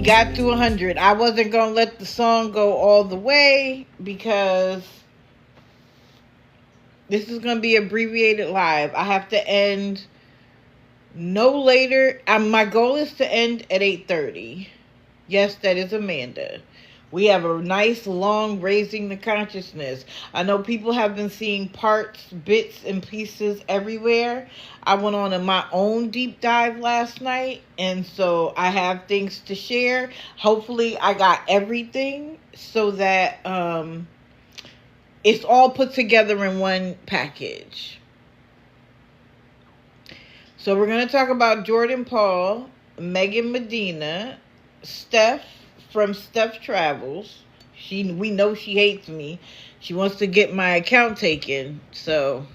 got to 100. I wasn't going to let the song go all the way because this is going to be abbreviated live. I have to end no later. My goal is to end at 8:30. Yes, that is Amanda. We have a nice long raising the consciousness. I know people have been seeing parts, bits, and pieces everywhere. I went on my own deep dive last night, and so I have things to share. Hopefully I got everything so that it's all put together in one package. So we're going to talk about Jordan Paul, Megan Medina, Steph from Steph Travels. We know she hates me. She wants to get my account taken. So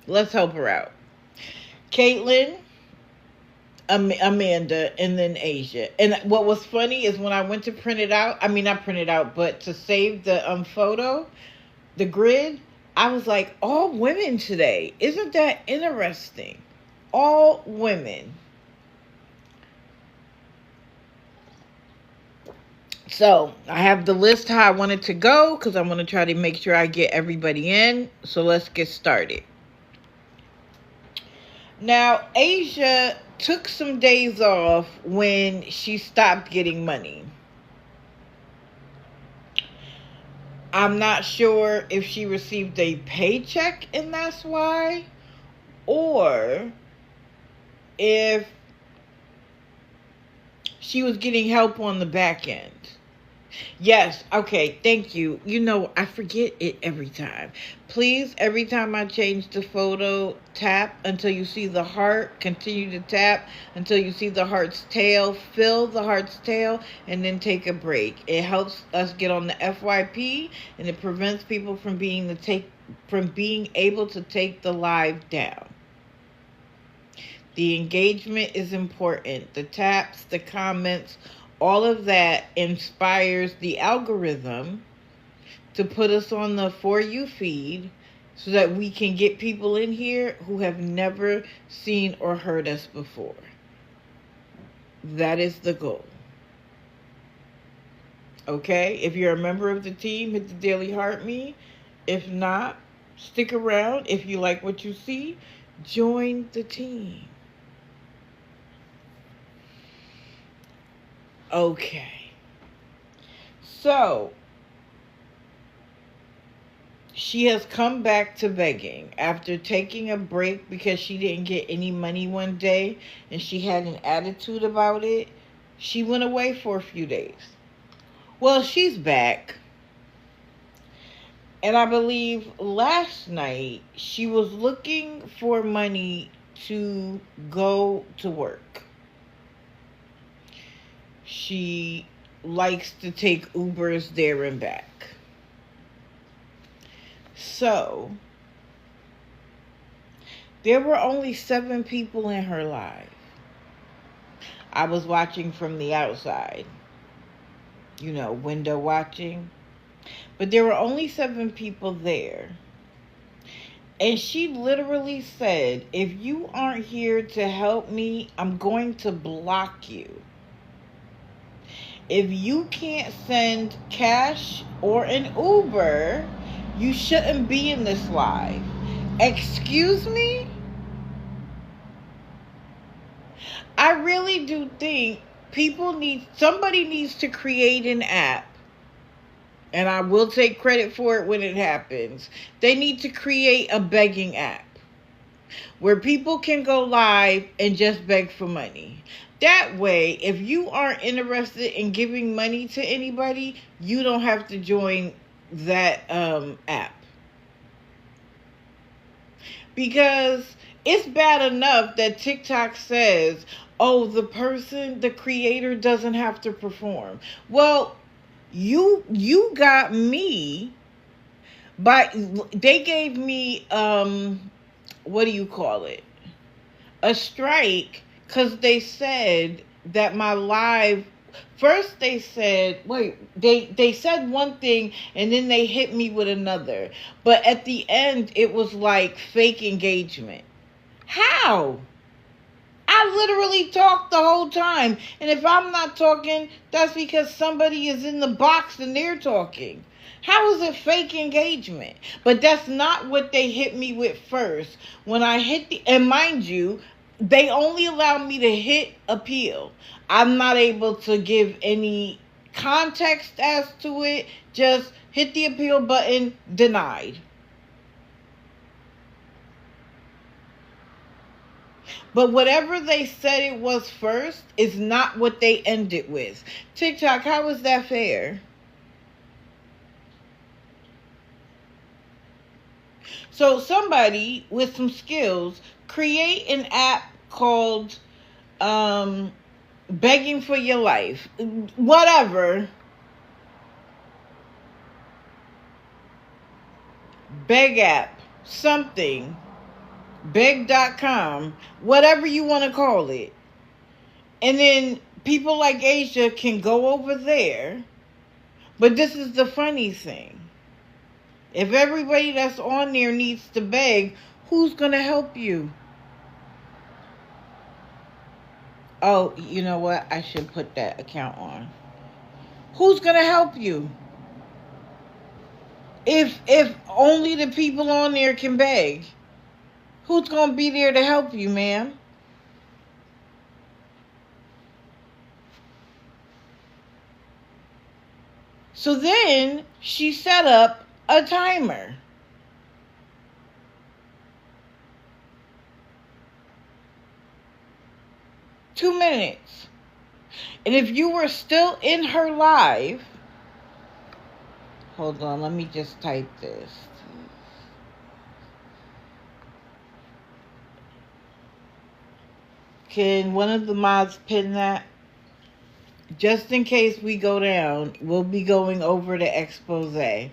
let's help her out. Caitlin, Amanda, and then Asia. And what was funny is when I went to print it out, I mean not print it out, but to save the photo, the grid, I was like, all women today. Isn't that interesting? All women. So I have the list how I want it to go because I want to try to make sure I get everybody in. So let's get started. Now, Asia took some days off when she stopped getting money. I'm not sure if she received a paycheck and that's why, or if she was getting help on the back end. Yes, okay, thank you. You know, I forget it every time. Please, every time I change the photo, tap until you see the heart. Continue to tap until you see the heart's tail. Fill the heart's tail and then take a break. It helps us get on the FYP and it prevents people from being able to take the live down. The engagement is important. The taps, the comments, all of that inspires the algorithm to put us on the For You feed so that we can get people in here who have never seen or heard us before. That is the goal. Okay? If you're a member of the team, hit the Daily Heart Me. If not, stick around. If you like what you see, join the team. Okay. So, she has come back to begging after taking a break because she didn't get any money one day and she had an attitude about it. She went away for a few days. Well, she's back. And I believe last night she was looking for money to go to work. She likes to take Ubers there and back. So, there were only 7 people in her live. I was watching from the outside. You know, window watching. But there were only 7 people there. And she literally said, if you aren't here to help me, I'm going to block you. If you can't send cash or an Uber, you shouldn't be in this live. Excuse me? I really do think somebody needs to create an app. And I will take credit for it when it happens. They need to create a begging app where people can go live and just beg for money. That way, if you aren't interested in giving money to anybody, you don't have to join that app. Because it's bad enough that TikTok says, oh, the creator doesn't have to perform. Well, you got me they gave me, what do you call it? A strike. Because they said that my live, first they said, they said one thing and then they hit me with another. But at the end, it was like fake engagement. How? I literally talk the whole time. And if I'm not talking, that's because somebody is in the box and they're talking. How is it fake engagement? But that's not what they hit me with first. When I hit and mind you, they only allow me to hit appeal. I'm not able to give any context as to it. Just hit the appeal button, denied. But whatever they said it was first is not what they ended with. TikTok, how is that fair? So somebody with some skills create an app called Begging for Your Life. Whatever. Beg app. Something. Beg.com. Whatever you want to call it. And then people like Asia can go over there. But this is the funny thing. If everybody that's on there needs to beg, who's going to help you? Oh, you know what? I should put that account on. Who's going to help you? If only the people on there can beg, who's going to be there to help you, ma'am? So then she set up a timer. Two minutes. And if you were still in her live, hold on, let me just type this. Can one of the mods pin that? Just in case we go down, we'll be going over the expose.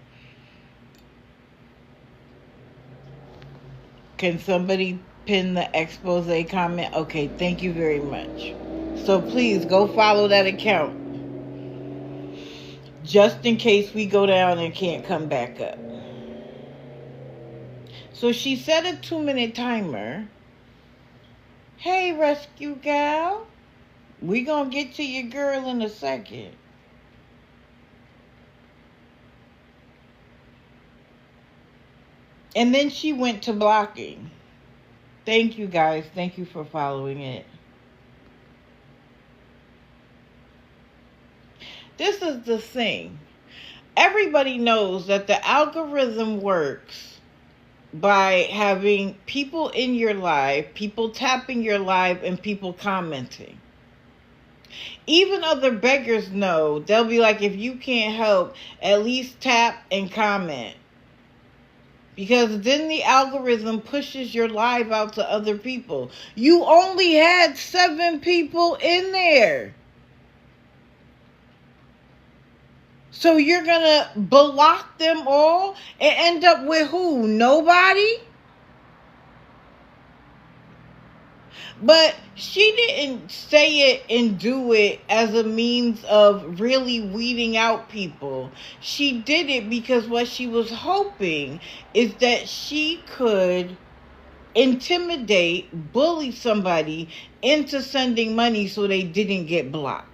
Can somebody pin the expose comment? Okay, thank you very much. So please go follow that account. Just in case we go down and can't come back up. So she set a 2-minute timer. Hey, rescue gal. We gonna get to your girl in a second. And then she went to blocking. Thank you guys. Thank you for following it. This is the thing. Everybody knows that the algorithm works by having people in your live, people tapping your live, and people commenting. Even other beggars know. They'll be like, if you can't help, at least tap and comment. Because then the algorithm pushes your live out to other people. You only had 7 people in there. So you're going to block them all and end up with who? Nobody? But she didn't say it and do it as a means of really weeding out people. She did it because what she was hoping is that she could intimidate, bully somebody into sending money so they didn't get blocked.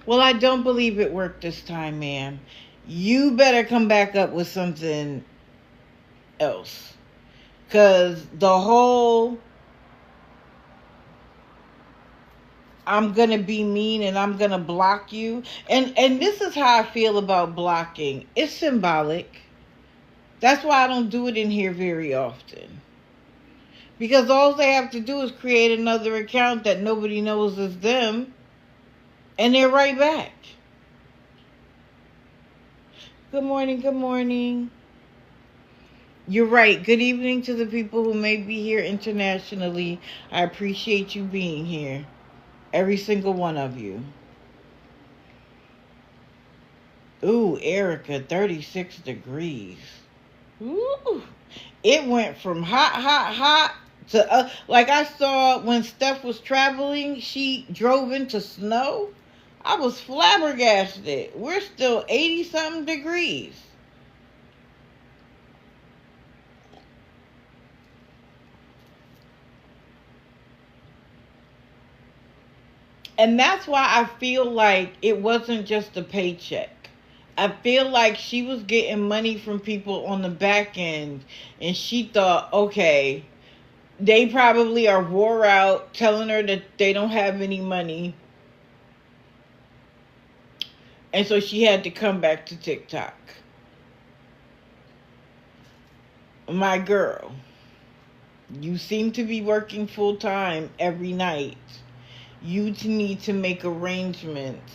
Well, I don't believe it worked this time, ma'am. You better come back up with something else. Because the whole, I'm going to be mean and I'm going to block you. And this is how I feel about blocking. It's symbolic. That's why I don't do it in here very often. Because all they have to do is create another account that nobody knows is them. And they're right back. Good morning, good morning. You're right. Good evening to the people who may be here internationally. I appreciate you being here. Every single one of you. Ooh, Erica, 36 degrees. Ooh. It went from hot to, like I saw when Steph was traveling, she drove into snow. I was flabbergasted. We're still 80-something degrees. And that's why I feel like it wasn't just a paycheck. I feel like she was getting money from people on the back end, and she thought, okay, they probably are wore out, telling her that they don't have any money. And so she had to come back to TikTok. My girl, you seem to be working full time every night. You need to make arrangements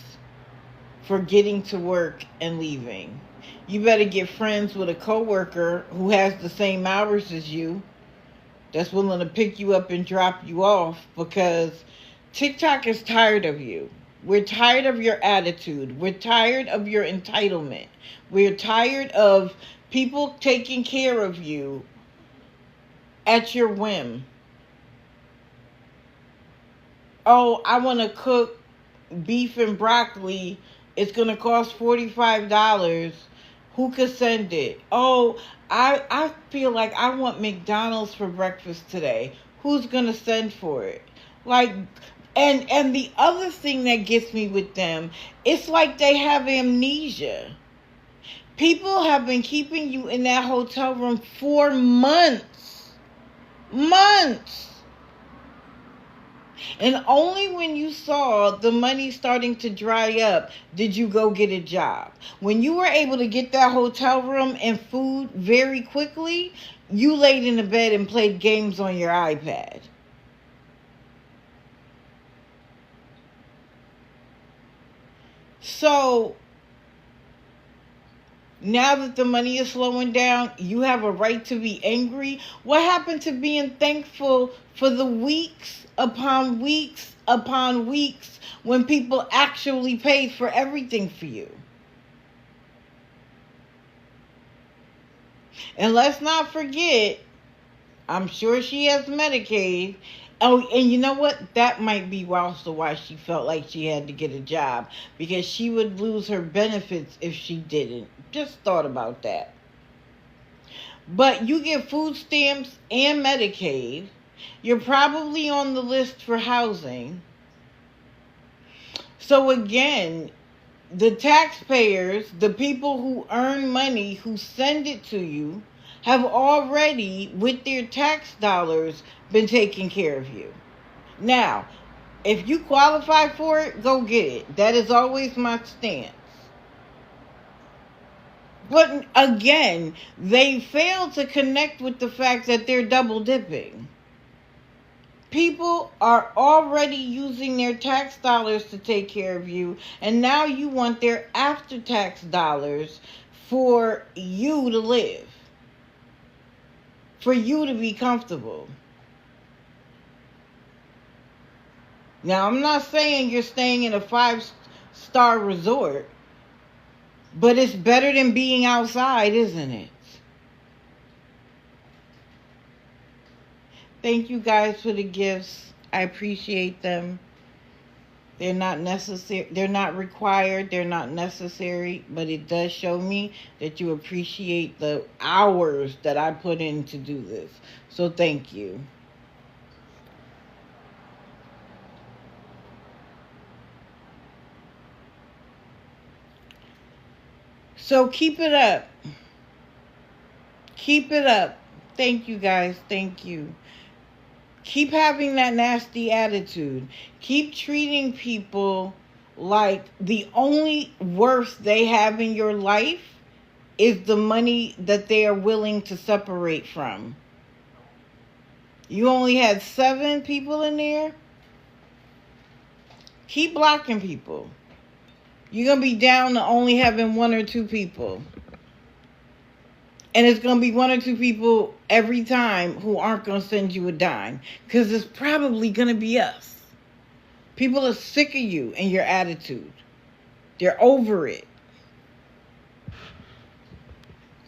for getting to work and leaving. You better get friends with a coworker who has the same hours as you, that's willing to pick you up and drop you off, because TikTok is tired of you. We're tired of your attitude. We're tired of your entitlement. We're tired of people taking care of you at your whim. Oh, I want to cook beef and broccoli. It's going to cost $45. Who could send it? Oh, I feel like I want McDonald's for breakfast today. Who's going to send for it? Like, and the other thing that gets me with them, it's like they have amnesia. People have been keeping you in that hotel room for months. Months. And only when you saw the money starting to dry up did you go get a job. When you were able to get that hotel room and food very quickly, you laid in the bed and played games on your iPad. So now that the money is slowing down, you have a right to be angry. What happened to being thankful for the weeks upon weeks upon weeks when people actually paid for everything for you? And let's not forget, I'm sure she has Medicaid. Oh, and you know what? That might be also why she felt like she had to get a job, because she would lose her benefits if she didn't. Just thought about that. But you get food stamps and Medicaid. You're probably on the list for housing. So again, the taxpayers, the people who earn money, who send it to you, have already, with their tax dollars, been taking care of you. Now, if you qualify for it, go get it. That is always my stance. But again, they fail to connect with the fact that they're double dipping. People are already using their tax dollars to take care of you, and now you want their after-tax dollars for you to live, for you to be comfortable. Now, I'm not saying you're staying in a 5-star resort, but it's better than being outside, isn't it? Thank you guys for the gifts. I appreciate them. They're not necessary. They're not required. They're not necessary. But it does show me that you appreciate the hours that I put in to do this. So thank you. So keep it up. Keep it up. Thank you guys. Thank you. Keep having that nasty attitude. Keep treating people like the only worth they have in your life is the money that they are willing to separate from. You only had 7 people in there? Keep blocking people. You're going to be down to only having 1 or 2 people. And it's going to be 1 or 2 people every time who aren't going to send you a dime. Because it's probably going to be us. People are sick of you and your attitude. They're over it.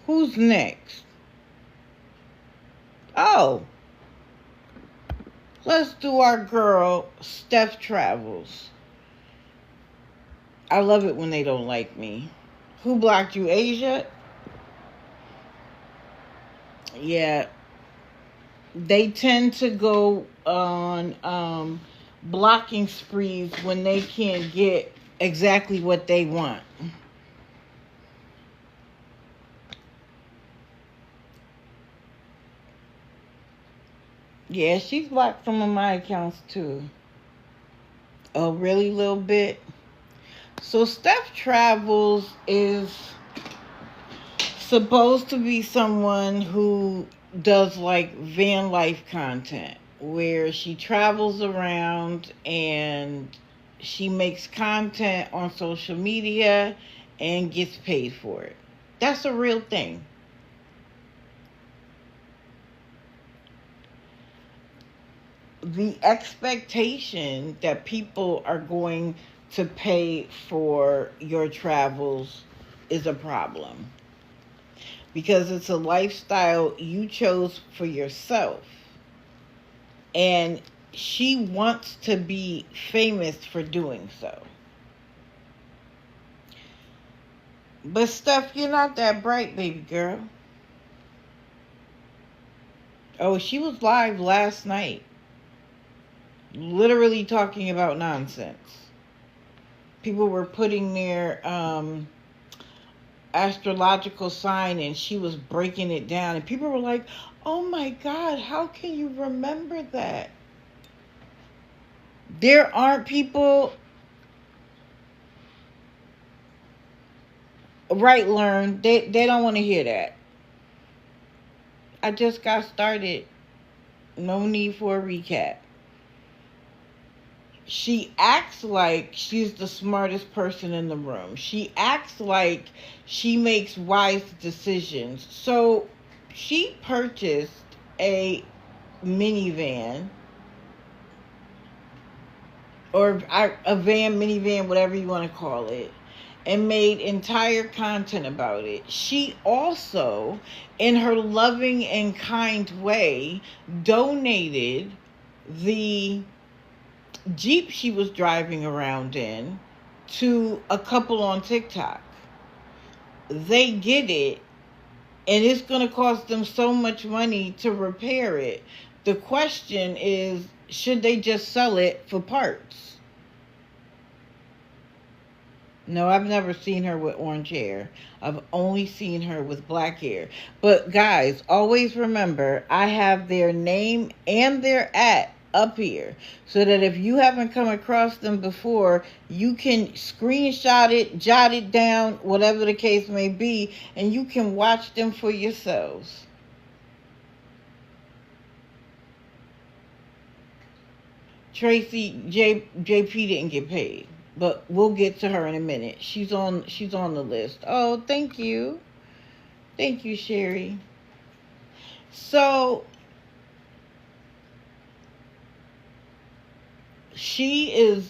Who's next? Oh. Let's do our girl, Steph Travels. I love it when they don't like me. Who blocked you, Asia? Yeah. They tend to go on blocking sprees when they can't get exactly what they want. Yeah, she's blocked some of my accounts too. A really little bit. So Steph Travels is supposed to be someone who does like van life content where she travels around and she makes content on social media and gets paid for it. That's a real thing. The expectation that people are going to pay for your travels is a problem because it's a lifestyle you chose for yourself, and she wants to be famous for doing so. But Steph, you're not that bright, baby girl. Oh, she was live last night, literally talking about nonsense. People were putting their astrological sign and she was breaking it down. And people were like, oh my God, how can you remember that? There aren't people... Right, Learn. They don't want to hear that. I just got started. No need for a recap. She acts like she's the smartest person in the room. She acts like she makes wise decisions. So she purchased a minivan, or a van, minivan, whatever you want to call it, and made entire content about it. She also, in her loving and kind way, donated the Jeep she was driving around in to a couple on TikTok. They get it, and it's going to cost them so much money to repair it. The question is, should they just sell it for parts? No, I've never seen her with orange hair. I've only seen her with black hair. But guys, always remember, I have their name and their @ up here, so that if you haven't come across them before, you can screenshot it, jot it down, whatever the case may be, and you can watch them for yourselves. Tracy JP didn't get paid, but we'll get to her in a minute. She's on the list. Oh, thank you, Sherry. So she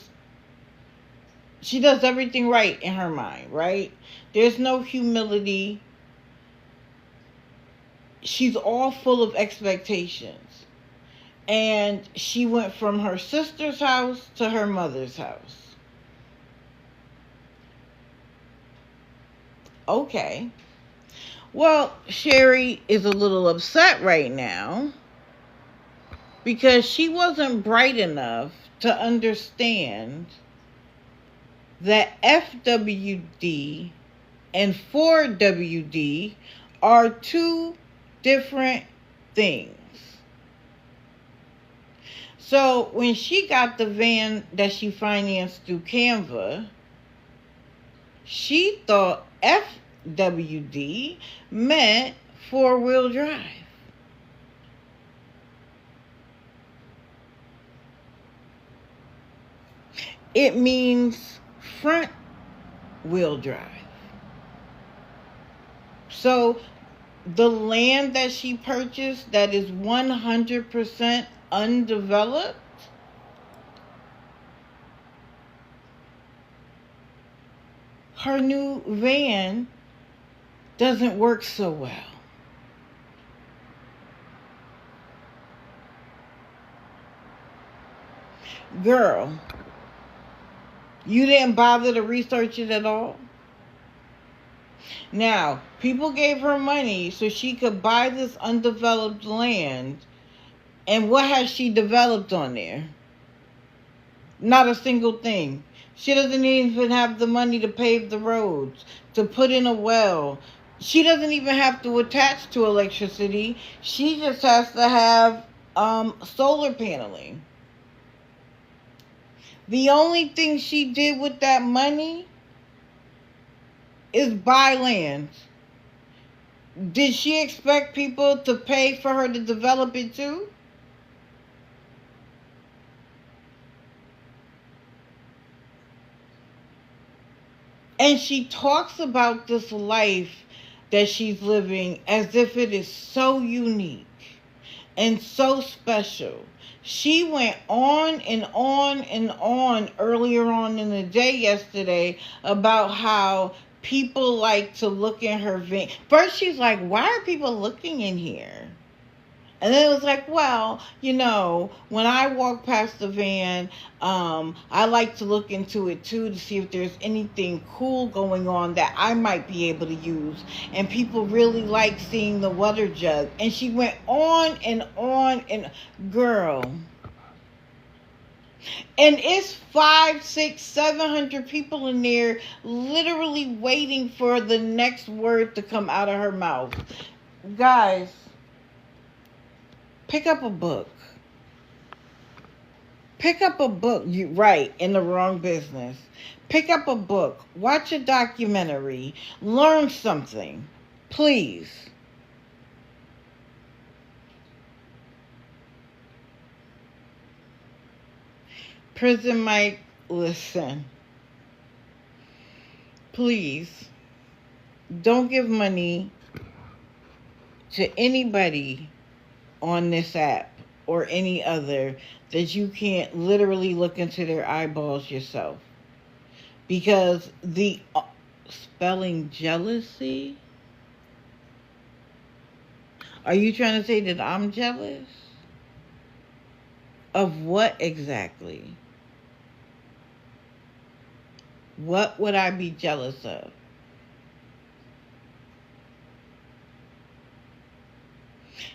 does everything right in her mind, right? There's no humility. She's all full of expectations. And she went from her sister's house to her mother's house. Okay. Well, Sherry is a little upset right now because she wasn't bright enough to understand that FWD and 4WD are two different things. So when she got the van that she financed through Canva, she thought FWD meant four-wheel drive. It means front wheel drive. So the land that she purchased that is 100% undeveloped, her new van doesn't work so well. Girl, you didn't bother to research it at all? Now, people gave her money so she could buy this undeveloped land. And what has she developed on there? Not a single thing. She doesn't even have the money to pave the roads, to put in a well. She doesn't even have to attach to electricity. She just has to have solar paneling. The only thing she did with that money is buy land. Did she expect people to pay for her to develop it too? And she talks about this life that she's living as if it is so unique and so special. She went on and on and on earlier on in the day yesterday about how people like to look in her van. First she's like, why are people looking in here? And then it was like, well, when I walk past the van, I like to look into it too to see if there's anything cool going on that I might be able to use. And people really like seeing the water jug. And she went on and on and, girl. And it's 500, 600, 700 people in there literally waiting for the next word to come out of her mouth. Guys, pick up a book. Pick up a book. You right, in the wrong business. Pick up a book. Watch a documentary. Learn something. Please. Prison Mike, listen. Please. Don't give money to anybody on this app or any other that you can't literally look into their eyeballs yourself. Because the spelling jealousy? Are you trying to say that I'm jealous? Of what exactly? What would I be jealous of?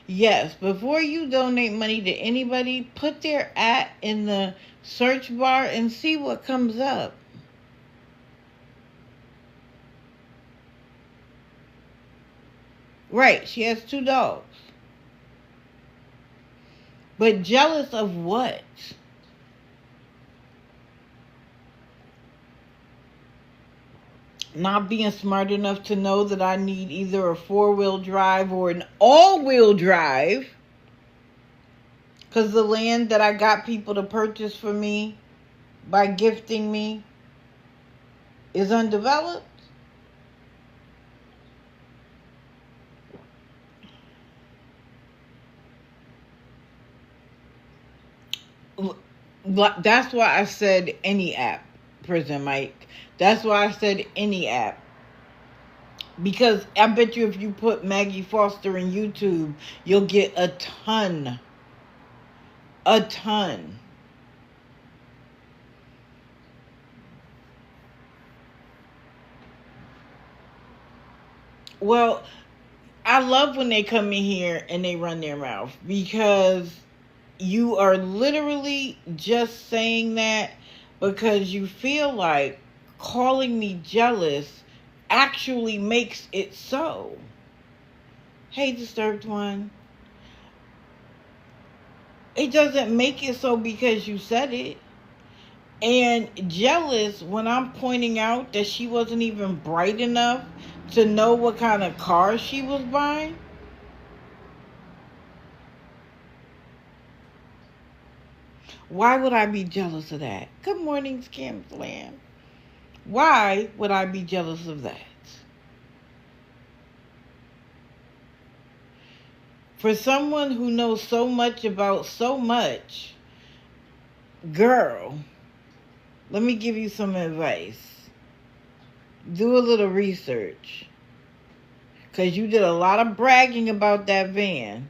Yes, before you donate money to anybody, put their @ in the search bar and see what comes up. Right, she has 2 dogs. But jealous of what? Not being smart enough to know that I need either a 4-wheel drive or an all-wheel drive. Because the land that I got people to purchase for me by gifting me is undeveloped. That's why I said any app, Prison Mike. That's why I said any app. Because I bet you if you put Maggie Foster in YouTube, you'll get a ton. A ton. Well, I love when they come in here and they run their mouth, because you are literally just saying that because you feel like calling me jealous actually makes it so. Hey, Disturbed One. It doesn't make it so because you said it. And jealous when I'm pointing out that she wasn't even bright enough to know what kind of car she was buying. Why would I be jealous of that? Good morning, Scamslam. Why would I be jealous of that? For someone who knows so much about so much, girl, let me give you some advice. Do a little research. Because you did a lot of bragging about that van.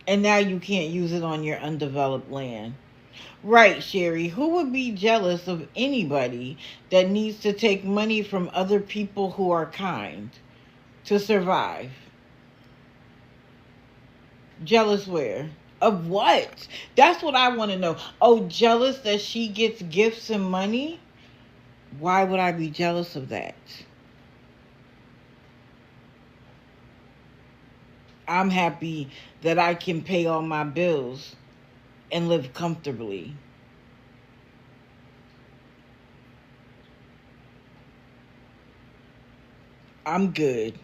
And now you can't use it on your undeveloped land. Right, Sherry. Who would be jealous of anybody that needs to take money from other people who are kind to survive? Jealous where? Of what? That's what I want to know. Oh, jealous that she gets gifts and money? Why would I be jealous of that? I'm happy that I can pay all my bills and live comfortably. I'm good.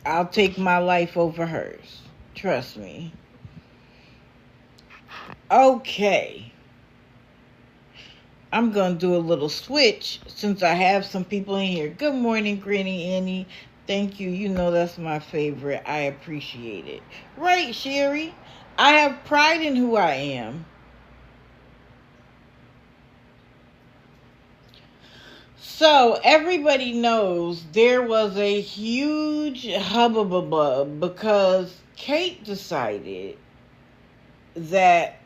I'll take my life over hers. Trust me. Okay. I'm going to do a little switch since I have some people in here. Good morning, Granny Annie. Thank you. You know that's my favorite. I appreciate it. Right, Sherry? I have pride in who I am. So everybody knows there was a huge hubbub because Kate decided that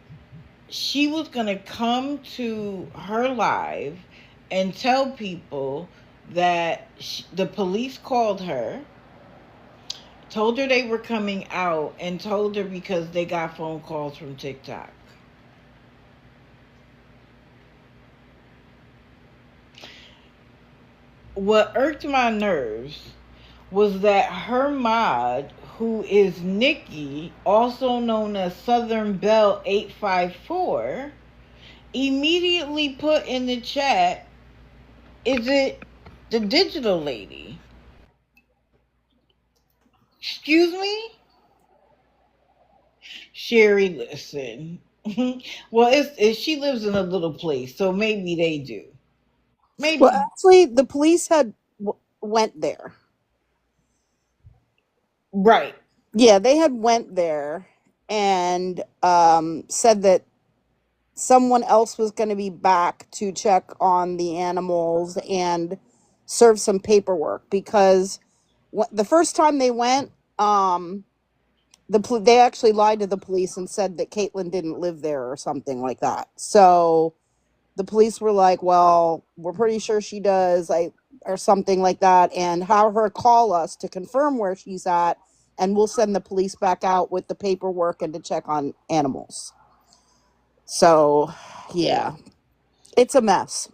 she was going to come to her live and tell people that the police called her, told her they were coming out, and told her because they got phone calls from TikTok. What irked my nerves was that her mod, who is Nikki, also known as Southern Belle 854, immediately put in the chat, is it the digital lady? Excuse me? Sherry, listen. Well, she lives in a little place, so maybe they do. Well, Maybe. actually, the police had went there. Right. Yeah, they had went there and said that someone else was going to be back to check on the animals and serve some paperwork because the first time they went, they actually lied to the police and said that Caitlin didn't live there or something like that. So the police were like, "Well, we're pretty sure she does," or something like that, and have her call us to confirm where she's at, and we'll send the police back out with the paperwork and to check on animals. So, yeah, it's a mess.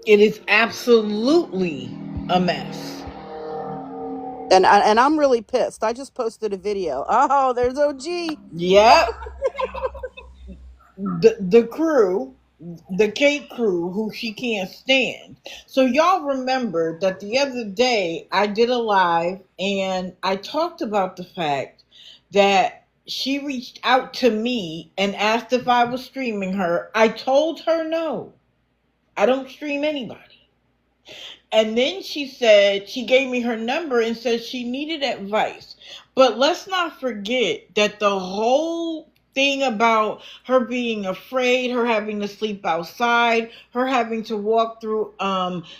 It is absolutely a mess. And I'm really pissed. I just posted a video. Oh, there's OG. Yep. The crew, the Kate crew, who she can't stand. So y'all remember that the other day I did a live and I talked about the fact that she reached out to me and asked if I was streaming her. I told her no. I don't stream anybody. And then she said, she gave me her number and said she needed advice. But let's not forget that the whole thing about her being afraid, her having to sleep outside, her having to walk through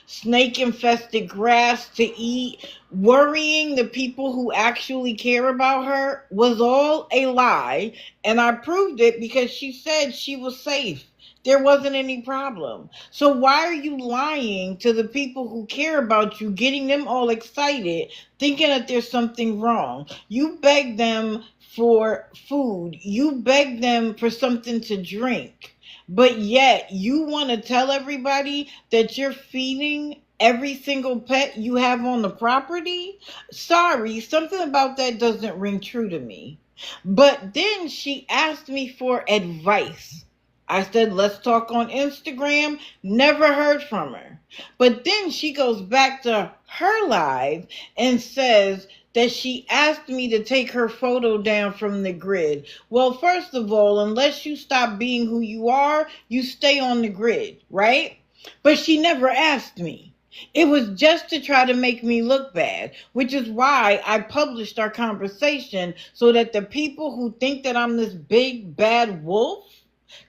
snake infested grass to eat, worrying the people who actually care about her was all a lie. And I proved it because she said she was safe. There wasn't any problem. So why are you lying to the people who care about you, getting them all excited, thinking that there's something wrong? You beg them for food. You beg them for something to drink. But yet you want to tell everybody that you're feeding every single pet you have on the property? Sorry, something about that doesn't ring true to me. But then she asked me for advice. I said, let's talk on Instagram. Never heard from her. But then she goes back to her live and says that she asked me to take her photo down from the grid. Well, first of all, unless you stop being who you are, you stay on the grid, right? But she never asked me. It was just to try to make me look bad, which is why I published our conversation so that the people who think that I'm this big bad wolf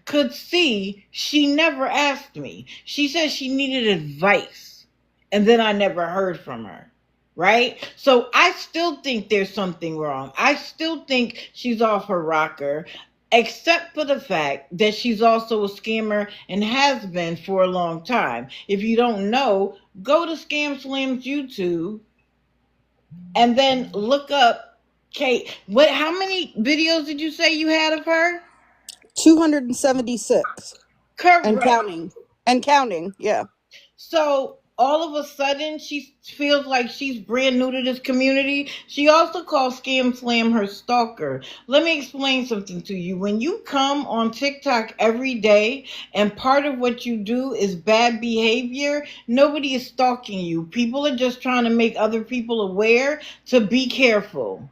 could see she never asked me. She said she needed advice, and then I never heard from her. Right? So I still think there's something wrong. I still think she's off her rocker, except for the fact that she's also a scammer and has been for a long time. If you don't know, go to Scam Slam's YouTube and then look up Kate, what? How many videos did you say you had of her? 276 and Correct. counting. And counting, yeah. So all of a sudden, she feels like she's brand new to this community. She also calls Scam Slam her stalker. Let me explain something to you. When you come on TikTok every day and part of what you do is bad behavior, nobody is stalking you. People are just trying to make other people aware to be careful.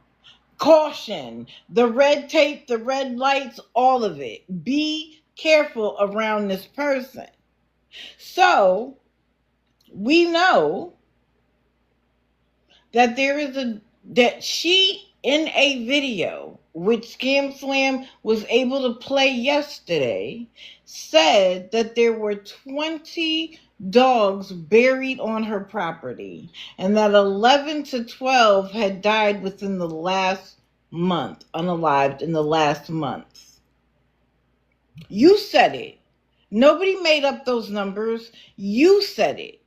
Caution, the red tape, the red lights, all of it. Be careful around this person. So, we know that there is a that she in a video which Scam Slam was able to play yesterday said that there were 20 dogs buried on her property and that 11 to 12 had died within the last month, unalived in the last month. You said it. Nobody made up those numbers. You said it.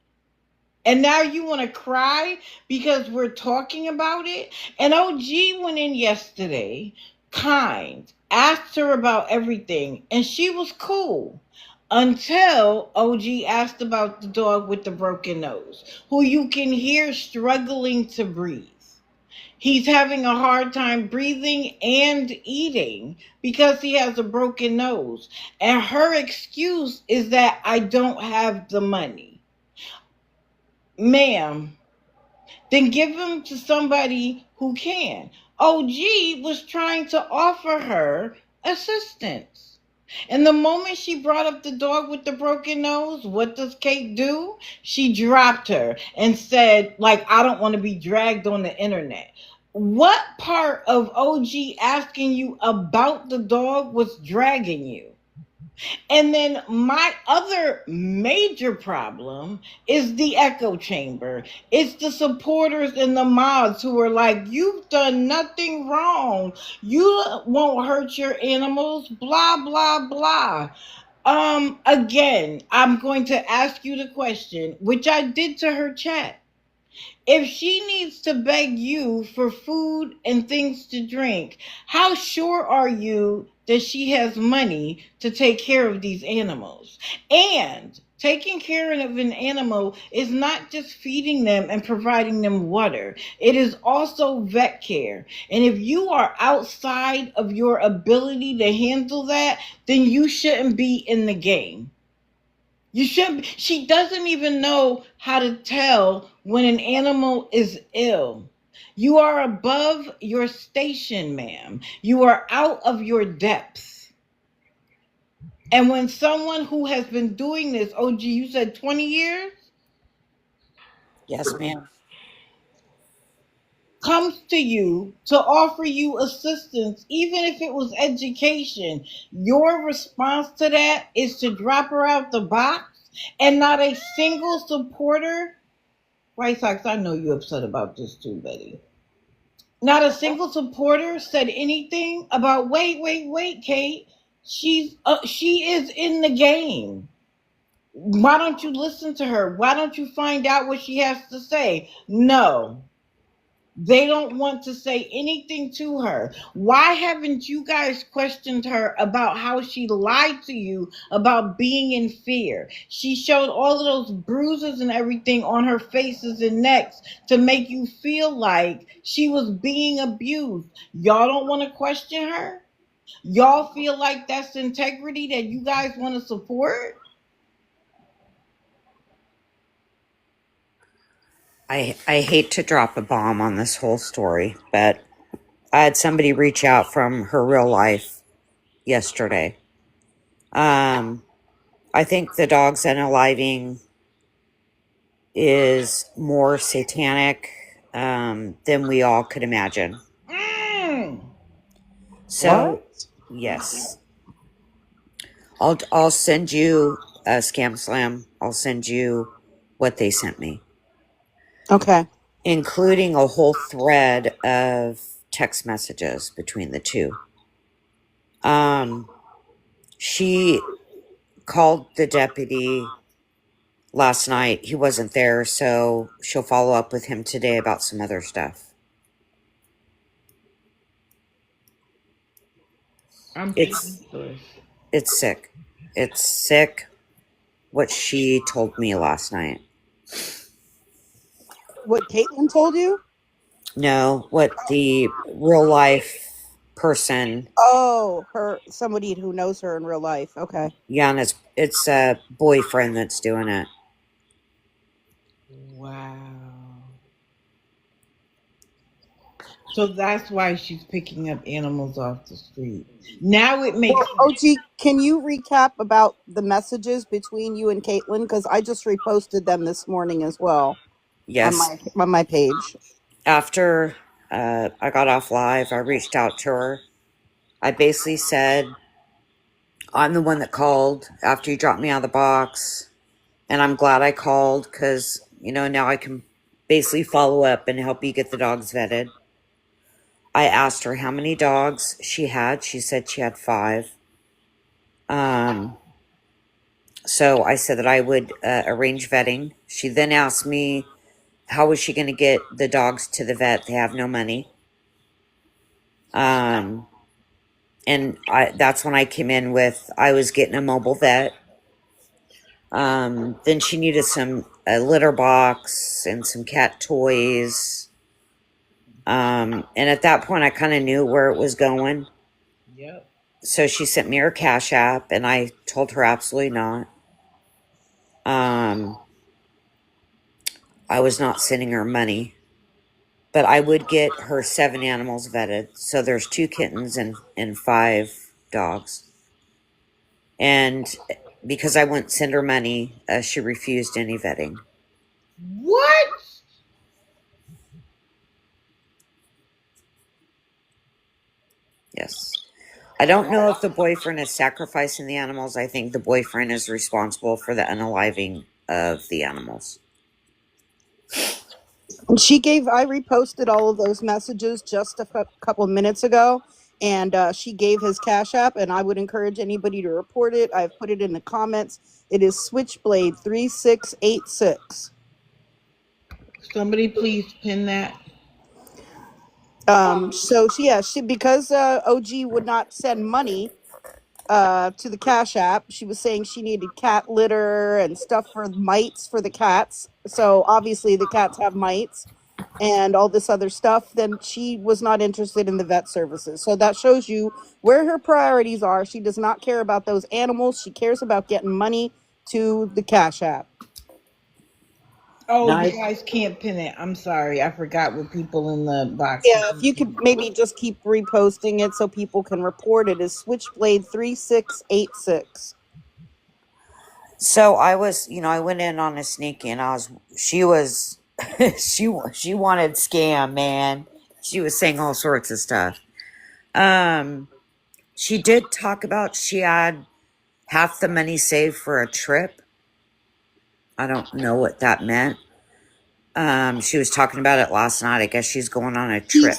And now you want to cry because we're talking about it? And OG went in yesterday, kind, asked her about everything, and she was cool. Until OG asked about the dog with the broken nose, who you can hear struggling to breathe. He's having a hard time breathing and eating because he has a broken nose. And her excuse is that I don't have the money. Ma'am, then give them to somebody who can. OG was trying to offer her assistance. And the moment she brought up the dog with the broken nose, what does Kate do? She dropped her and said, like, I don't want to be dragged on the internet. What part of OG asking you about the dog was dragging you? And then my other major problem is the echo chamber. It's the supporters and the mods who are like, you've done nothing wrong. You won't hurt your animals, blah, blah, blah. Again, I'm going to ask you the question, which I did to her chat. If she needs to beg you for food and things to drink, how sure are you that she has money to take care of these animals? And taking care of an animal is not just feeding them and providing them water. It is also vet care. And if you are outside of your ability to handle that, then you shouldn't be in the game. You should. She doesn't even know how to tell when an animal is ill. You are above your station, ma'am. You are out of your depths. And when someone who has been doing this, OG, you said 20 years, Yes, ma'am. comes to you to offer you assistance, even if it was education, your response to that is to drop her out the box and not a single supporter. White Sox, I know you're upset about this too, Betty. Not a single supporter said anything about wait, Kate. She is in the game. Why don't you listen to her? Why don't you find out what she has to say? No. They don't want to say anything to her. Why haven't you guys questioned her about how she lied to you about being in fear? She showed all of those bruises and everything on her faces and necks to make you feel like she was being abused. Y'all don't want to question her? Y'all feel like that's integrity that you guys want to support? I hate to drop a bomb on this whole story, but I had somebody reach out from her real life yesterday. I think the dogs unaliving is more satanic than we all could imagine. Mm. So, What? yes, I'll send you a Scam Slam. I'll send you what they sent me, Okay. including a whole thread of text messages between the two. She called the deputy last night. He wasn't there, so she'll follow up with him today about some other stuff. I'm It's speechless. it's sick. It's sick what she told me last night. What Caitlin told you? No, what the real life person. Oh, her somebody who knows her in real life. Okay. Yeah, and it's a boyfriend that's doing it. Wow. So that's why she's picking up animals off the street. Now it makes Well, OG, can you recap about the messages between you and Caitlin? Because I just reposted them this morning as well on Yes. my page. After I got off live, I reached out to her. I basically said, I'm the one that called after you dropped me out of the box. And I'm glad I called because, now I can basically follow up and help you get the dogs vetted. I asked her how many dogs she had. She said she had 5. Um, so I said that I would arrange vetting. She then asked me how was she going to get the dogs to the vet. They have no money. Um, and that's when I came in with I was getting a mobile vet. Then she needed a litter box and some cat toys. And at that point, I kind of knew where it was going. Yep. So she sent me her Cash App, and I told her absolutely not. Um, I was not sending her money, but I would get her 7 animals vetted. So there's 2 kittens and 5 dogs. And because I wouldn't send her money, she refused any vetting. What? Yes. I don't know if the boyfriend is sacrificing the animals. I think the boyfriend is responsible for the unaliving of the animals. And I reposted all of those messages just a couple of minutes ago, and she gave his Cash App, and I would encourage anybody to report it. I've put it in the comments. It is Switchblade 3686. Somebody please pin that. So because OG would not send money to the Cash App, she was saying she needed cat litter and stuff for mites for the cats. So obviously the cats have mites and all this other stuff. Then she was not interested in the vet services. So that shows you where her priorities are. She does not care about those animals. She cares about getting money to the Cash App. Oh, Now, you guys can't pin it. I'm sorry. I forgot what people in the box. Yeah, if you could maybe just keep reposting it so people can report it, is Switchblade 3686. so I went in on a sneaky, and she was, she wanted scam, man. She was saying all sorts of stuff. Um, she did talk about she had half the money saved for a trip. I don't know what that meant. She was talking about it last night. I guess she's going on a trip.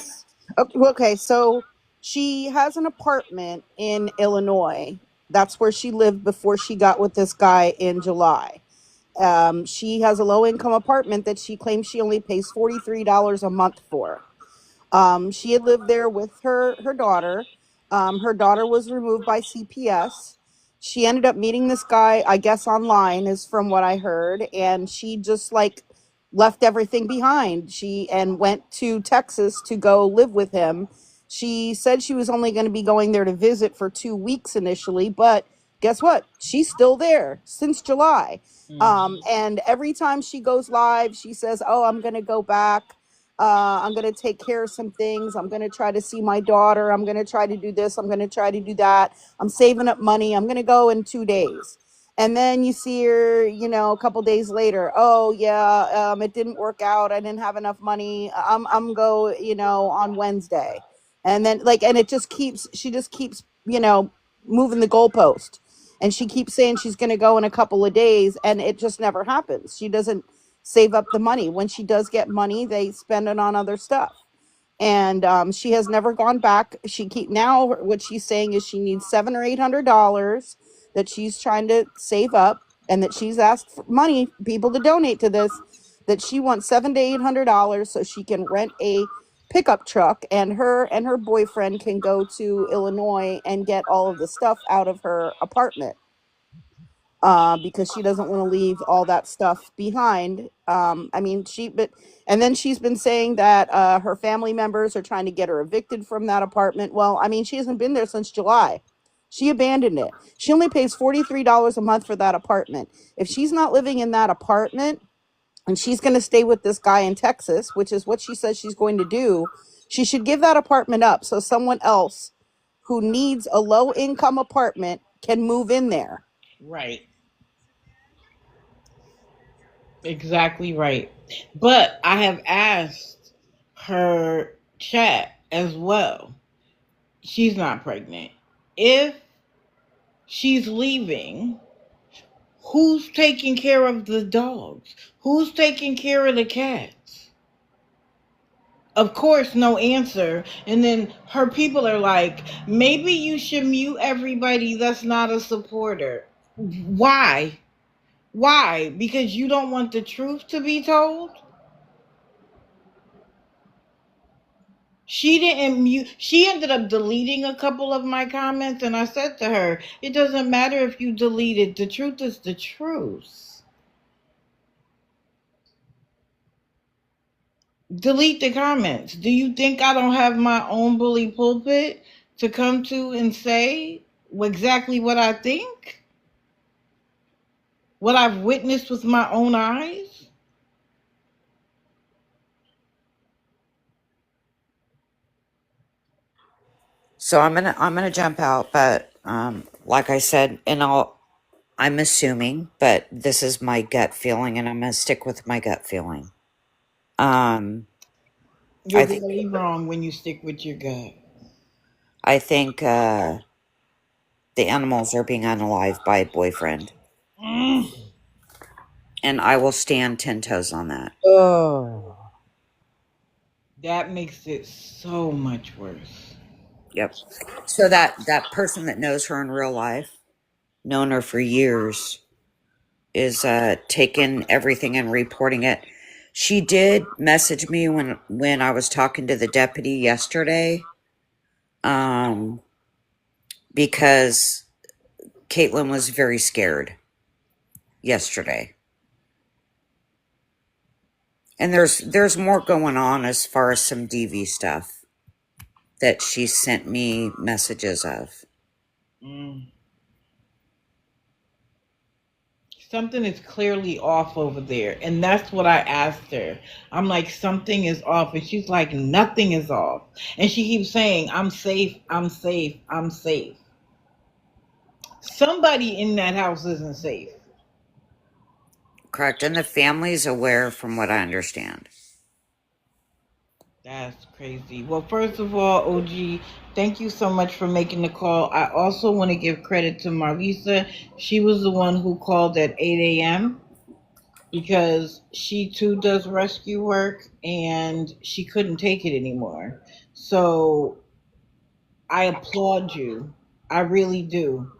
Okay, so she has an apartment in Illinois. That's where she lived before she got with this guy in July. She has a low income apartment that she claims she only pays $43 a month for. She had lived there with her daughter. Her daughter was removed by CPS. She ended up meeting this guy, I guess online is from what I heard, and she just like left everything behind. She and went to Texas to go live with him. She said she was only going to be going there to visit for 2 weeks initially, but guess what? She's still there since July. And every time she goes live, she says, "Oh, I'm going to go back. I'm going to take care of some things. I'm going to try to see my daughter. I'm going to try to do this. I'm going to try to do that. I'm saving up money. I'm going to go in 2 days." And then you see her, a couple days later. "Oh yeah, it didn't work out. I didn't have enough money. I'm go, on Wednesday." And then and she just keeps, moving the goalpost. And she keeps saying she's going to go in a couple of days, and it just never happens. She doesn't save up the money. When she does get money, they spend it on other stuff. And she has never gone back. Now what she's saying is she needs $700 or $800 that she's trying to save up, and that she's asked for people to donate to this. That she wants $700 to $800 so she can rent a pickup truck, and her boyfriend can go to Illinois and get all of the stuff out of her apartment, because she doesn't want to leave all that stuff behind. I mean, and then she's been saying that her family members are trying to get her evicted from that apartment. Well, I mean, she hasn't been there since July. She abandoned it. She only pays $43 a month for that apartment. If she's not living in that apartment and she's going to stay with this guy in Texas, which is what she says she's going to do, she should give that apartment up so someone else who needs a low income apartment can move in there. Right. Exactly right. But I have asked her chat as well. She's not pregnant. If she's leaving, who's taking care of the dogs? Who's taking care of the cats? Of course, no answer. And then her people are like, maybe you should mute everybody that's not a supporter. Why? Why? Because you don't want the truth to be told? She didn't mute. She ended up deleting a couple of my comments, and I said to her, it doesn't matter if you delete it. The truth is the truth. Delete the comments. Do you think I don't have my own bully pulpit to come to and say exactly what I think? What I've witnessed with my own eyes? So I'm gonna jump out, but like I said, I'm assuming, but this is my gut feeling, and I'm gonna stick with my gut feeling. You're I think really wrong when you stick with your gut. I think the animals are being unalived by a boyfriend, and I will stand 10 toes on that. Oh. That makes it so much worse. Yep. So that person that knows her in real life, known her for years, is taking everything and reporting it. She did message me when I was talking to the deputy yesterday, because Caitlin was very scared yesterday. And there's more going on as far as some DV stuff that she sent me messages of. Something is clearly off over there. And that's what I asked her. I'm like, something is off. And she's like, nothing is off. And she keeps saying, I'm safe, I'm safe, I'm safe. Somebody in that house isn't safe. Correct. And the family's aware, from what I understand. That's crazy. Well, first of all, OG, thank you so much for making the call. I also want to give credit to Marlisa. She was the one who called at 8 a.m. because she too does rescue work and she couldn't take it anymore. So I applaud you. I really do.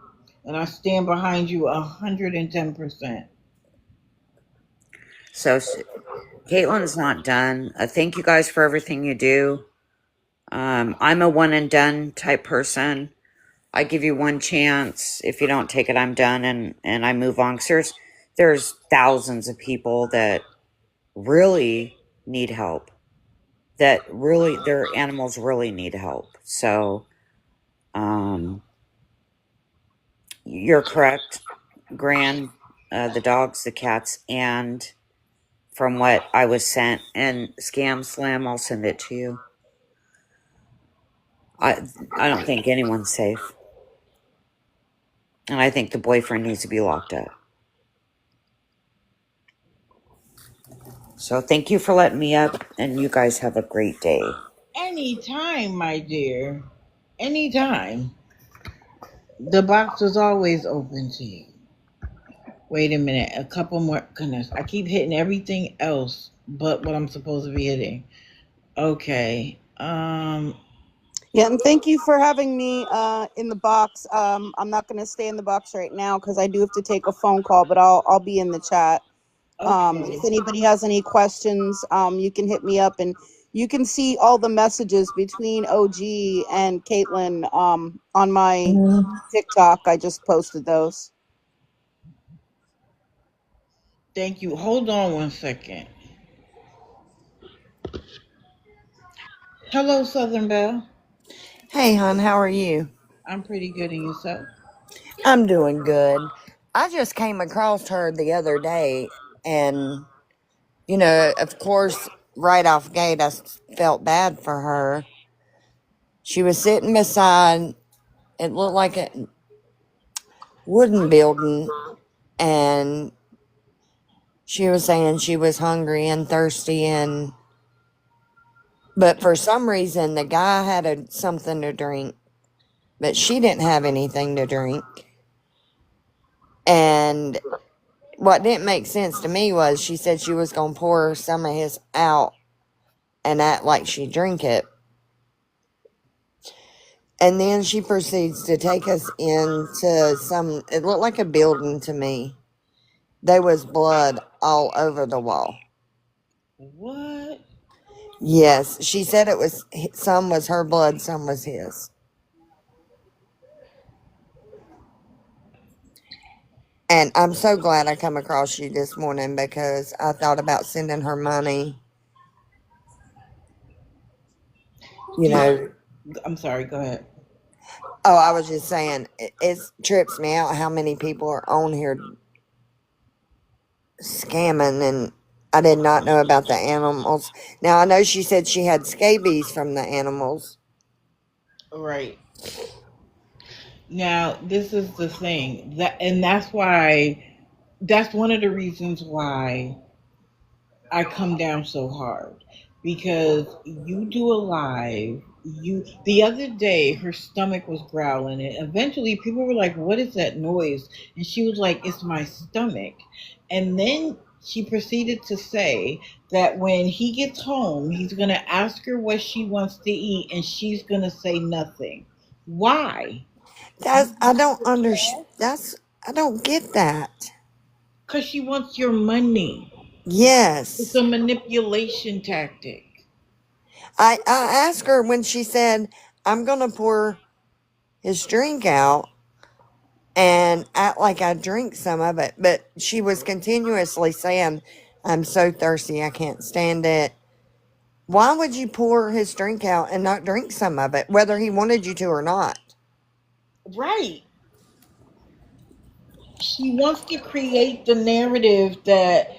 And I stand behind you 110%. So Caitlin's not done. Thank you guys for everything you do. I'm a one and done type person. I give you one chance. If you don't take it, I'm done, and I move on. 'Cause there's thousands of people that really need help. That really, their animals really need help. So, you're correct, Gran. The dogs, the cats, and from what I was sent, and Scam Slam, I'll send it to you. I don't think anyone's safe. And I think the boyfriend needs to be locked up. So thank you for letting me up, and you guys have a great day. Anytime, my dear. Anytime. The box is always open to you. Wait a minute. A couple more. Goodness. I keep hitting everything else but what I'm supposed to be hitting. Okay. Yeah, and thank you for having me in the box. I'm not going to stay in the box right now because I do have to take a phone call, but I'll be in the chat. Okay. If anybody has any questions, you can hit me up. And You can see all the messages between OG and Caitlin on my Mhm. TikTok. I just posted those. Thank you. Hold on one second. Hello, Southern Belle. Hey, hon, how are you? I'm pretty good in yourself. I'm doing good. I just came across her the other day, and, of course, right off gate, felt bad for her. She was sitting beside, it looked like a wooden building, and she was saying she was hungry and thirsty, but for some reason, the guy had something to drink, but she didn't have anything to drink. And what didn't make sense to me was she said she was going to pour some of his out and act like she drink it. And then she proceeds to take us into it looked like a building to me. There was blood all over the wall. What? Yes, she said some was her blood, some was his. And I'm so glad I come across you this morning because I thought about sending her money. You Do know, I'm sorry. Go ahead. oh, I was just saying, it trips me out how many people are on here scamming, and I did not know about the animals. Now, I know she said she had scabies from the animals. Right. Now, this is the thing and that's one of the reasons why I come down so hard, because you do a live. You The other day her stomach was growling, and eventually people were like, "What is that noise?" And she was like, "It's my stomach." And then she proceeded to say that when he gets home, he's going to ask her what she wants to eat, and she's going to say nothing. Why? I don't understand. I don't get that. Because she wants your money. It's Yes. a manipulation tactic. I asked her when she said, I'm going to pour his drink out and act like I drink some of it. But she was continuously saying, I'm so thirsty, I can't stand it. Why would you pour his drink out and not drink some of it, whether he wanted you to or not? Right. She wants to create the narrative that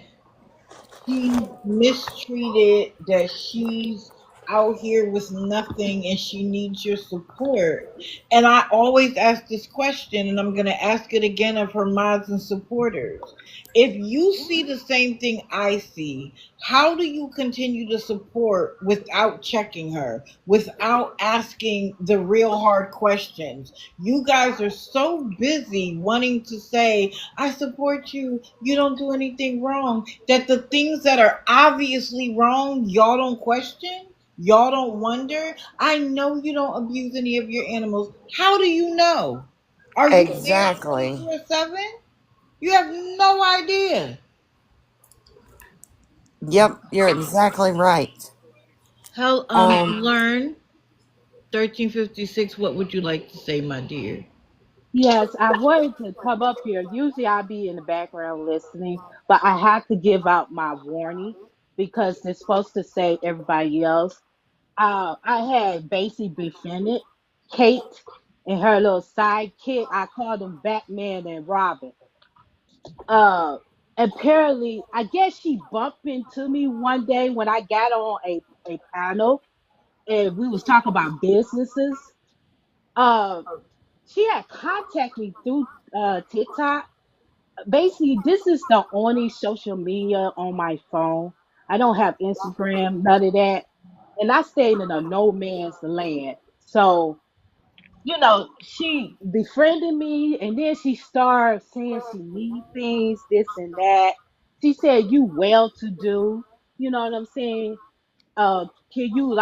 she's mistreated, that she's out here with nothing and she needs your support. And I always ask this question, and I'm going to ask it again of her mods and supporters. If you see the same thing I see, how do you continue to support without checking her, without asking the real hard questions? You guys are so busy wanting to say, I support you, you don't do anything wrong, that the things that are obviously wrong, y'all don't question. Y'all don't wonder. I know you don't abuse any of your animals. How do you know? Are you there Exactly. 24/7? You have no idea. Yep, you're exactly right. How Um, learn 1356, what would you like to say, my dear? Yes, I wanted to come up here. Usually I'll be in the background listening, but I have to give out my warning because they're supposed to say everybody else. I had basically befriended Kate and her little sidekick. I called them Batman and Robin. Uh, Apparently, I guess she bumped into me one day when I got on a panel and we was talking about businesses. Uh, she had contacted me through TikTok. Basically, this is the only social media on my phone. I don't have Instagram, none of that. And I stayed in a no man's land. So, she befriended me and then she started saying she need things, this and that. She said, you well to do. You know what I'm saying? Can you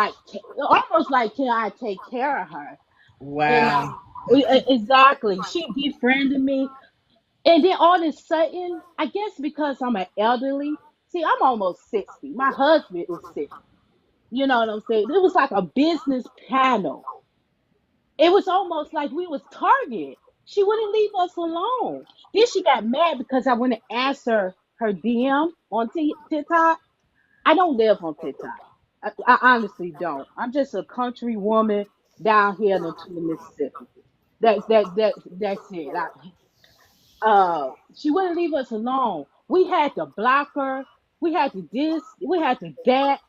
almost like, can I take care of her? And Wow. exactly, she befriended me, and then all of a sudden, I guess because I'm an elderly. See, I'm almost 60. My husband is 60. You know what I'm saying? It was like a business panel. It was almost like we was targeted. She wouldn't leave us alone. Then she got mad because I wouldn't answer her DM on TikTok. I don't live on TikTok. I honestly don't. I'm just a country woman down here in the Mississippi. That's it. She wouldn't leave us alone. We had to block her. We had to this. We had to that.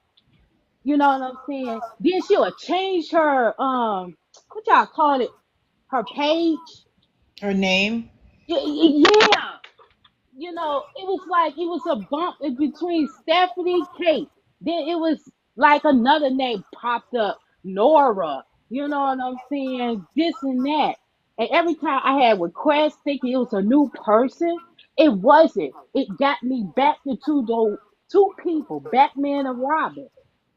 You know what I'm saying? Then she'll change her what y'all call it? Her page. Her name? Yeah. You know, it was like it was a bump in between Stephanie, Kate. Then it was like another name popped up, Nora. You know what I'm saying? This and that. And every time I had requests thinking it was a new person, it wasn't. It got me back into those two people, Batman and Robin.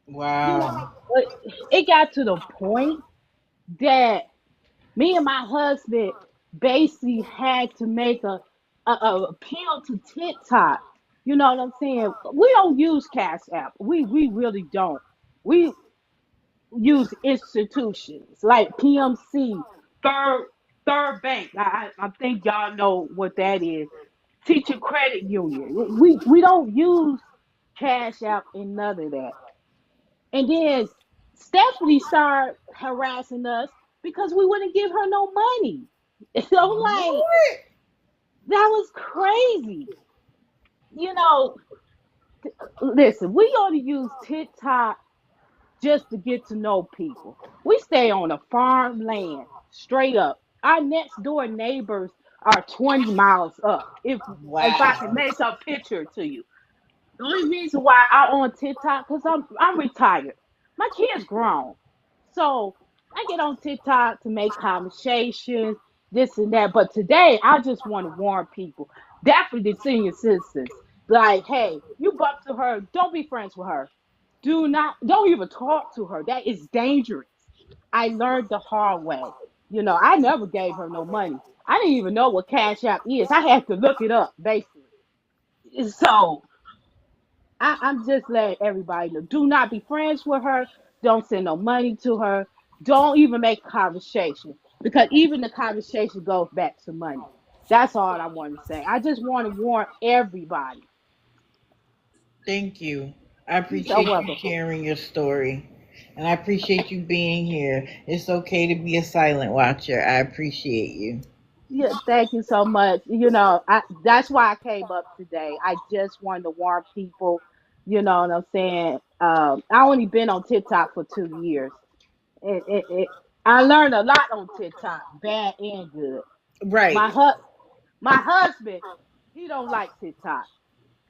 You know, Wow. but it got to the point that me and my husband basically had to make a appeal to TikTok. You know what I'm saying? We don't use Cash App. We really don't. We use institutions like PMC, Third Bank. I think y'all know what that is. Teacher Credit Union. We don't use Cash App and none of that. And then Stephanie started harassing us because we wouldn't give her no money. So like What? that was crazy. You know, listen, we ought to use TikTok just to get to know people. We stay on a farmland, straight up. Our next door neighbors are 20 miles up. If I can Wow. make a picture to you. The only reason why I on TikTok because I'm retired. My kid's grown, so I get on TikTok to make conversations, this and that. But today, I just want to warn people, definitely the senior citizens, like, hey, you bump to her, don't be friends with her. Don't even talk to her. That is dangerous. I learned the hard way. You know, I never gave her no money. I didn't even know what Cash App is. I had to look it up, basically. So I'm just letting everybody know. Do not be friends with her. Don't send no money to her. Don't even make conversation because even the conversation goes back to money. That's all I want to say. I just want to warn everybody. Thank you. I You're so appreciate you welcome. sharing your story. And I appreciate you being here. It's okay to be a silent watcher. I appreciate you. Yeah, thank you so much. You know, that's why I came up today. I just wanted to warn people. You know what I'm saying? I only been on TikTok for 2 years. I learned a lot on TikTok, bad and good. Right. My hu- my husband, he don't like TikTok.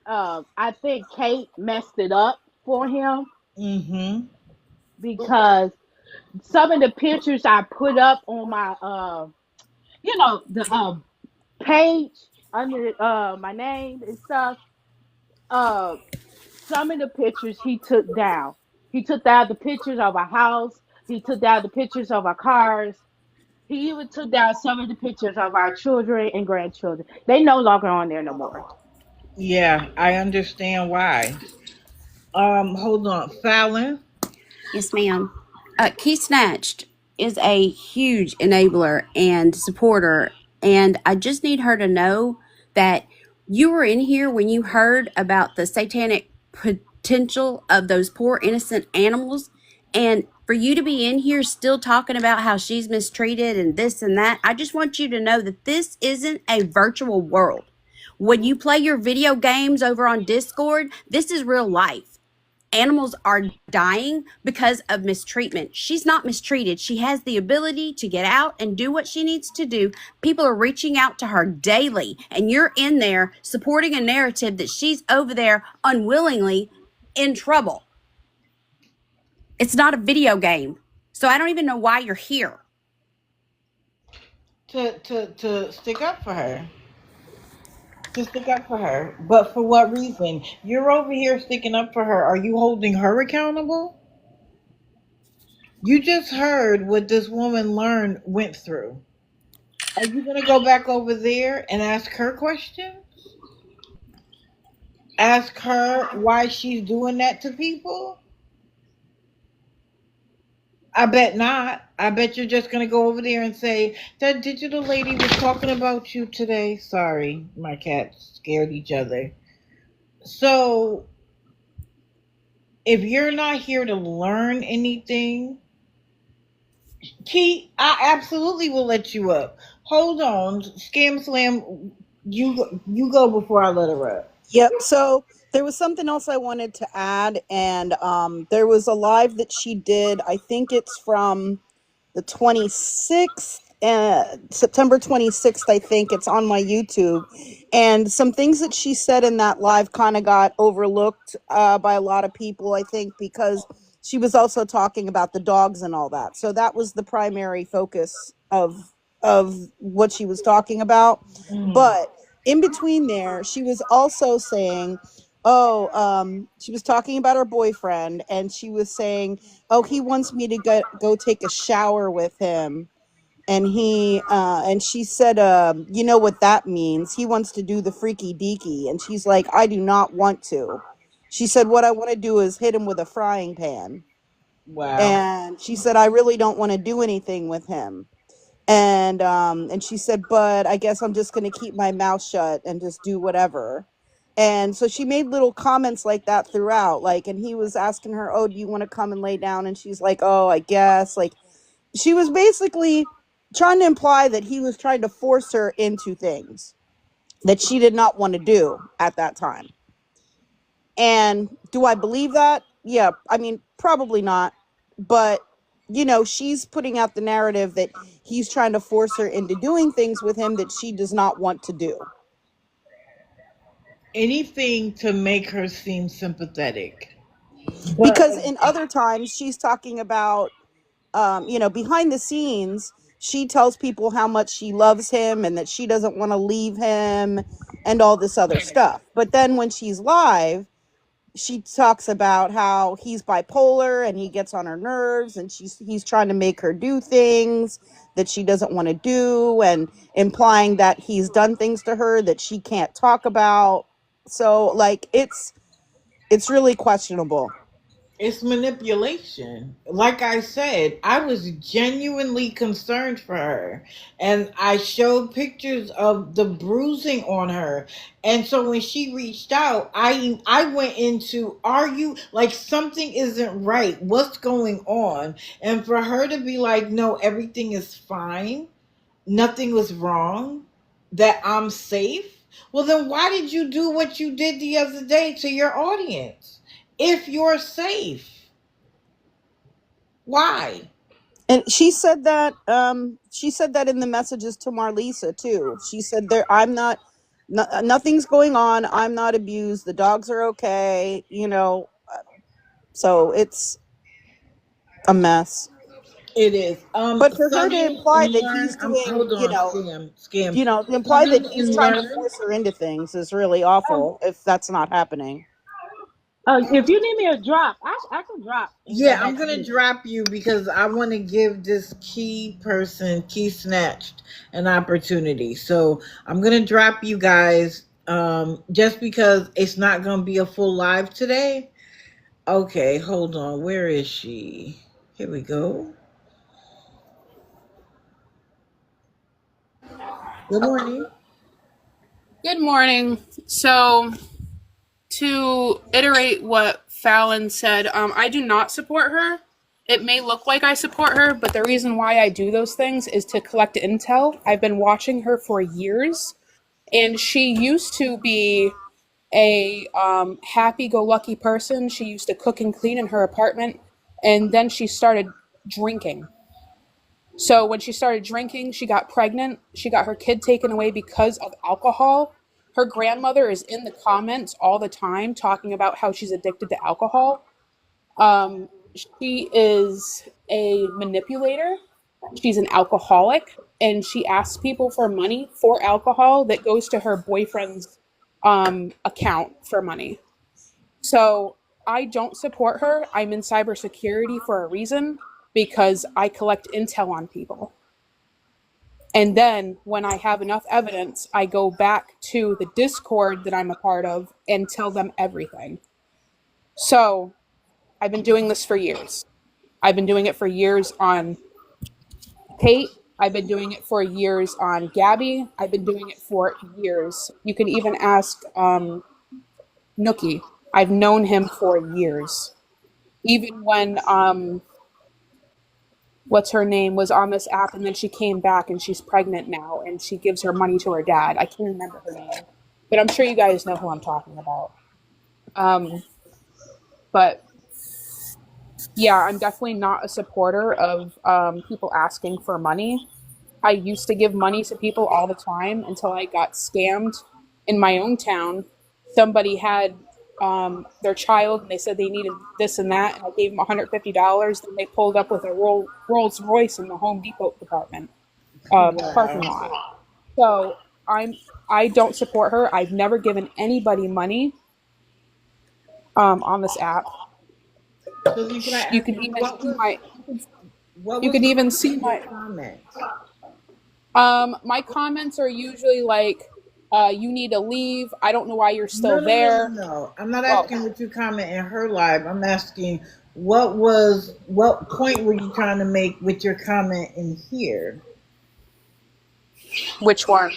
I think Kate messed it up for him Mm-hmm. because some of the pictures I put up on my the page under my name and stuff. Uh, some of the pictures he took down. He took down the pictures of our house. He took down the pictures of our cars. He even took down some of the pictures of our children and grandchildren. They no longer on there no more. Yeah, I understand why. Hold on. Fallon. Yes, ma'am. Key Snatched is a huge enabler and supporter, and I just need her to know that you were in here when you heard about the satanic potential of those poor innocent animals, and for you to be in here still talking about how she's mistreated and this and that, I just want you to know that this isn't a virtual world. When you play your video games over on Discord, this is real life. Animals are dying because of mistreatment. She's not mistreated. She has the ability to get out and do what she needs to do. People are reaching out to her daily, and you're in there supporting a narrative that she's over there unwillingly in trouble. It's not a video game. So I don't even know why you're here. To stick up for her. To stick up for her. But for what reason? You're over here sticking up for her. Are you holding her accountable? You just heard what this woman went through. Are you gonna go back over there and ask her questions? Ask her why she's doing that to people? I bet not. I bet you're just gonna go over there and say that digital lady was talking about you today. Sorry, my cats scared each other. So if you're not here to learn anything, Key, I absolutely will let you up. Hold on, Scam Slam, you go before I let her up. Yep. So there was something else I wanted to add, and there was a live that she did. I think it's from the 26th, September 26th. I think it's on my YouTube, and some things that she said in that live kind of got overlooked by a lot of people. I think because she was also talking about the dogs and all that. So that was the primary focus of what she was talking about, Mm. but in between there, she was also saying, oh, she was talking about her boyfriend, and she was saying, oh, he wants me to go take a shower with him. And she said, you know what that means? He wants to do the freaky deaky. And she's like, I do not want to. She said, what I want to do is hit him with a frying pan. Wow. And she said, I really don't want to do anything with him. And she said, but I guess I'm just going to keep my mouth shut and just do whatever. And so she made little comments like that throughout, like, and he was asking her, oh, do you want to come and lay down? And she's like, oh, I guess. Like, she was basically trying to imply that he was trying to force her into things that she did not want to do at that time. And do I believe that? Yeah, I mean, probably not. But, she's putting out the narrative that he's trying to force her into doing things with him that she does not want to do. Anything to make her seem sympathetic. But Because in other times, she's talking about, behind the scenes, she tells people how much she loves him and that she doesn't want to leave him and all this other stuff. But then when she's live, she talks about how he's bipolar and he gets on her nerves, and he's trying to make her do things that she doesn't want to do, and implying that he's done things to her that she can't talk about. So like it's really questionable. it's manipulation. Like I said, I was genuinely concerned for her. And I showed pictures of the bruising on her. And so when she reached out, I went into, are you like something isn't right? What's going on? And for her to be like, no, everything is fine. Nothing was wrong. That I'm safe. Well, then why did you do what you did the other day to your audience? If you're safe, why? And she said that in the messages to Marlisa too. She said there I'm not nothing's going on. I'm not abused. The dogs are okay, so it's a mess. It is. But for her to Study imply and that he's learn. doing, Hold on, scam. to imply that Study he's and trying to learn. force her into things is really awful if that's not happening. If you need me a drop, I can drop and Yeah, come I'm back to gonna you. drop you because I want to give this key person, key snatched, an opportunity. So I'm gonna drop you guys. Just because it's not gonna be a full live today. Okay, hold on. Where is she? Here we go. Good morning. Good morning. So, to iterate what Fallon said, I do not support her. It may look like I support her, but the reason why I do those things is to collect intel. I've been watching her for years, and she used to be a happy-go-lucky person. She used to cook and clean in her apartment, and then she started drinking. So when she started drinking, she got pregnant. She got her kid taken away because of alcohol. Her grandmother is in the comments all the time talking about how she's addicted to alcohol. She is a manipulator. She's an alcoholic, and she asks people for money for alcohol that goes to her boyfriend's account for money. So I don't support her. I'm in cybersecurity for a reason because I collect intel on people. And then when I have enough evidence, I go back to the Discord that I'm a part of and tell them everything. So I've been doing this for years. I've been doing it for years on Kate. I've been doing it for years on Gabby. I've been doing it for years. You can even ask Nookie. I've known him for years. Even when what's her name was on this app, and then she came back and she's pregnant now and she gives her money to her dad. I can't remember her name, but I'm sure you guys know who I'm talking about. But yeah, I'm definitely not a supporter of people asking for money. I used to give money to people all the time until I got scammed in my own town. Somebody had their child and they said they needed this and that, and I gave them $150. Then they pulled up with a Rolls Royce in the Home Depot department parking lot. So I don't support her. I've never given anybody money on this app. So You can even see my what you was can the even see your my comments? my comments are usually like you need to leave. I don't know why you're still there. No. I'm not Well, asking what you comment in her live. I'm asking what point were you trying to make with your comment in here? which one?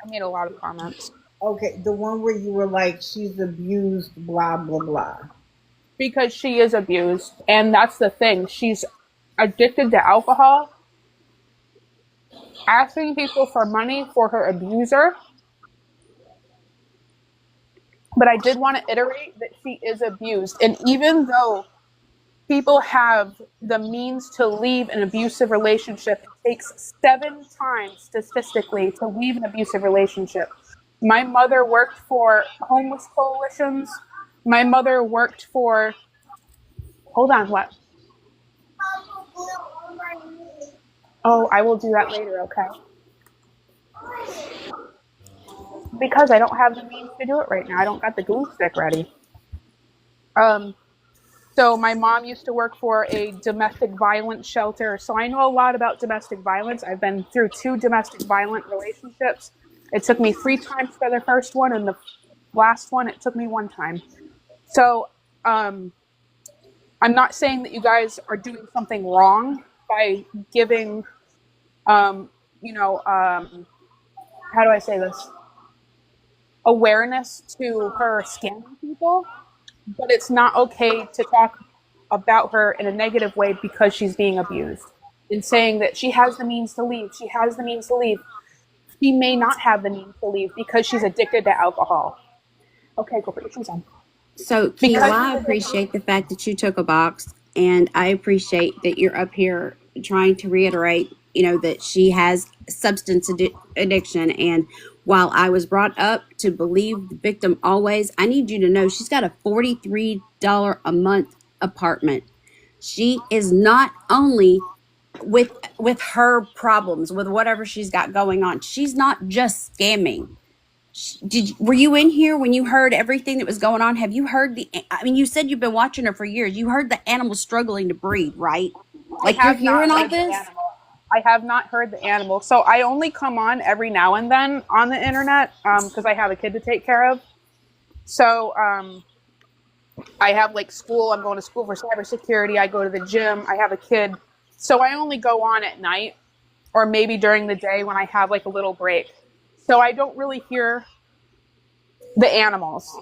I made a lot of comments. Okay, the one where you were like, she's abused, blah blah blah. Because she is abused, and that's the thing. She's addicted to alcohol, asking people for money for her abuser. But I did want to iterate that she is abused. And even though people have the means to leave an abusive relationship, it takes 7 times statistically to leave an abusive relationship. My mother worked for homeless coalitions. My mother worked for, hold on, what? Oh, I will do that later, okay? Because I don't have the means to do it right now. I don't got the glue stick ready. So my mom used to work for a domestic violence shelter. So I know a lot about domestic violence. I've been through 2 domestic violent relationships. It took me 3 times for the first one, and the last one, it took me 1 time. So I'm not saying that you guys are doing something wrong by giving, how do I say this? Awareness to her scamming people, but it's not okay to talk about her in a negative way because she's being abused and saying that she has the means to leave. She has the means to leave. She may not have the means to leave because she's addicted to alcohol. Okay, go put your shoes on. So, Key, well, I appreciate the fact that you took a box, and I appreciate that you're up here trying to reiterate, that she has substance addiction. And while I was brought up to believe the victim always, I need you to know she's got a $43 a month apartment. She is not only with her problems, with whatever she's got going on, she's not just scamming. Were you in here when you heard everything that was going on? Have you heard you said you've been watching her for years. You heard the animal struggling to breathe, right? Like, you're hearing all this? I have not heard the animal. So I only come on every now and then on the internet because I have a kid to take care of. So I have school. I'm going to school for cybersecurity. I go to the gym. I have a kid. So I only go on at night or maybe during the day when I have a little break. So I don't really hear the animals.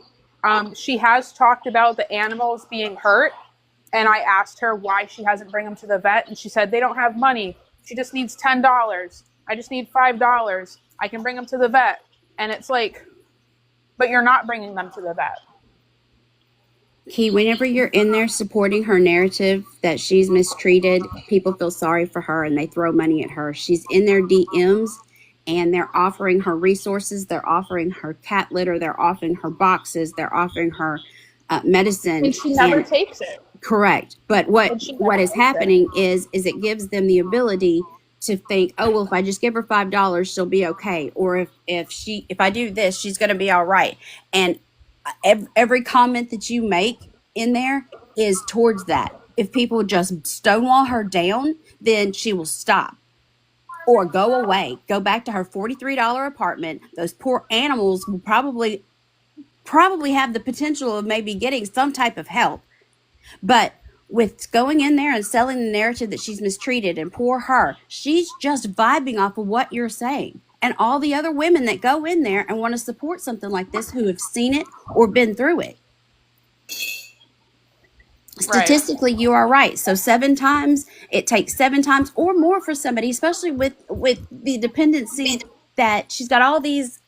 She has talked about the animals being hurt, and I asked her why she hasn't bring them to the vet, and she said they don't have money. She just needs $10. I just need $5. I can bring them to the vet. And it's but you're not bringing them to the vet. Key, whenever you're in there supporting her narrative that she's mistreated, people feel sorry for her and they throw money at her. She's in their DMs and they're offering her resources. They're offering her cat litter. They're offering her boxes. They're offering her medicine. And she never takes it. Correct. But what is happening is it gives them the ability to think, oh, well, if I just give her $5, she'll be okay. Or if I do this, she's going to be all right. And every comment that you make in there is towards that. If people just stonewall her down, then she will stop or go away, go back to her $43 apartment. Those poor animals will probably have the potential of maybe getting some type of help. But with going in there and selling the narrative that she's mistreated and poor her. She's just vibing off of what you're saying. And all the other women that go in there and want to support something like this who have seen it or been through it. Statistically, you are right. So 7 times, it takes 7 times or more for somebody, especially with the dependency that she's got all these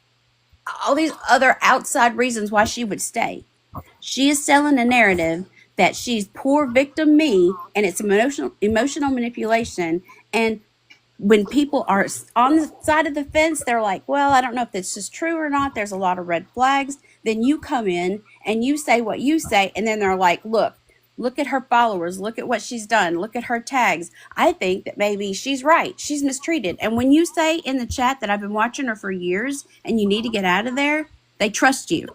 other outside reasons why she would stay. She is selling a narrative that she's poor victim me, and it's emotional manipulation. And when people are on the side of the fence, they're like, well, I don't know if this is true or not. There's a lot of red flags. Then you come in and you say what you say, and then they're like, look at her followers. Look at what she's done. Look at her tags. I think that maybe she's right. She's mistreated. And when you say in the chat that I've been watching her for years and you need to get out of there, they trust you.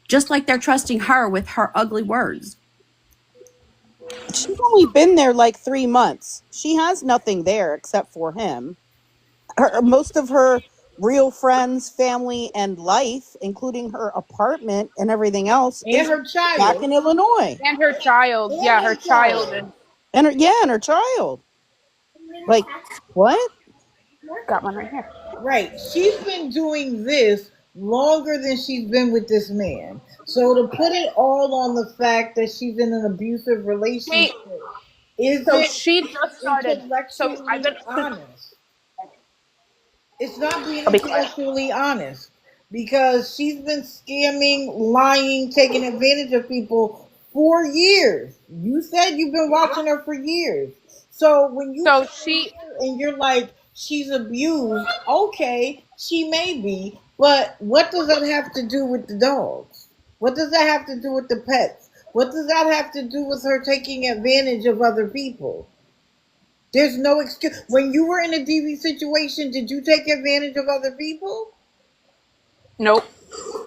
Just like they're trusting her with her ugly words. She's only been there like 3 months. She has nothing there except for him. Most of her real friends, family, and life, including her apartment and everything else, And is her child. back in Illinois. And her child. Yeah, her child. And her child. Like, what? Got one right here. Right. She's been doing this longer than she's been with this man. So to put it all on the fact that she's in an abusive relationship So she just started. intellectually So I've been honest. It's not being I'll be quiet. intellectually honest because she's been scamming, lying, taking advantage of people for years. You said you've been watching her for years. So when you So she and you're like, she's abused, okay, she may be, but what does that have to do with the dogs? What does that have to do with the pets? What does that have to do with her taking advantage of other people? There's no excuse. When you were in a DV situation, did you take advantage of other people? Nope,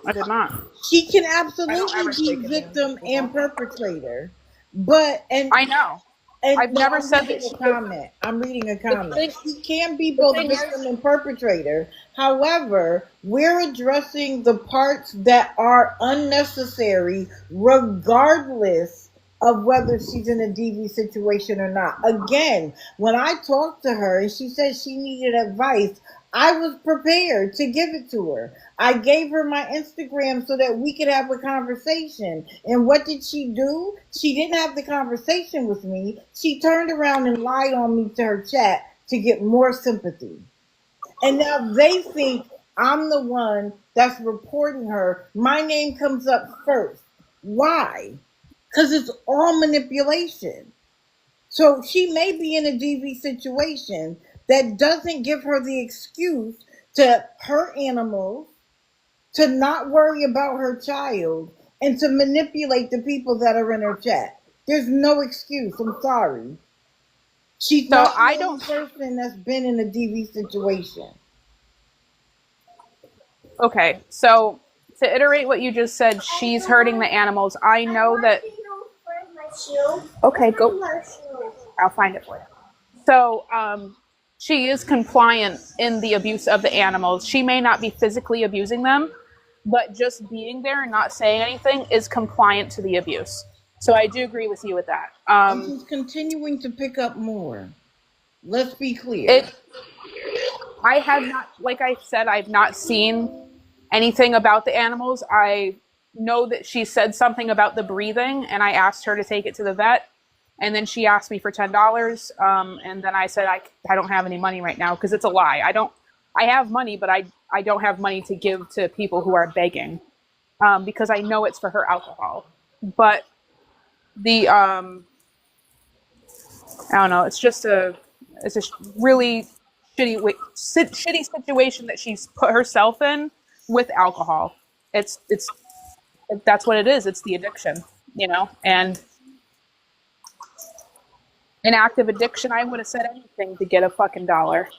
I did not. She can I don't absolutely ever be take advantage victim of people. and perpetrator, but I know. I've no, never I'm said reading that she a comment. I'm reading a comment. thing- She can be both thing is- victim and perpetrator. However, we're addressing the parts that are unnecessary, regardless of whether she's in a DV situation or not. Again, when I talked to her and she said she needed advice, I was prepared to give it to her. I gave her my Instagram so that we could have a conversation. And what did she do? She didn't have the conversation with me. She turned around and lied on me to her chat to get more sympathy. And now they think I'm the one that's reporting her. My name comes up first. Why? Because it's all manipulation. So she may be in a DV situation that doesn't give her the excuse to hurt animals, to not worry about her child, and to manipulate the people that are in her chat. There's no excuse. I'm sorry. She's So not I the only person that's been in a DV situation. Okay, so to iterate what you just said, she's hurting the animals. I know that. Okay, go. I'll find it for you. So, she is compliant in the abuse of the animals. She may not be physically abusing them, but just being there and not saying anything is compliant to the abuse. So I do agree with you with that. And she's continuing to pick up more. Let's be clear. I have not, like I said, I've not seen anything about the animals. I know that she said something about the breathing, and I asked her to take it to the vet. And then she asked me for $10. And then I said, I don't have any money right now because it's a lie. I have money, but I don't have money to give to people who are begging because I know it's for her alcohol. But the, I don't know, it's a really shitty situation that she's put herself in with alcohol. That's what it is. It's the addiction, and an active addiction, I would have said anything to get a fucking dollar,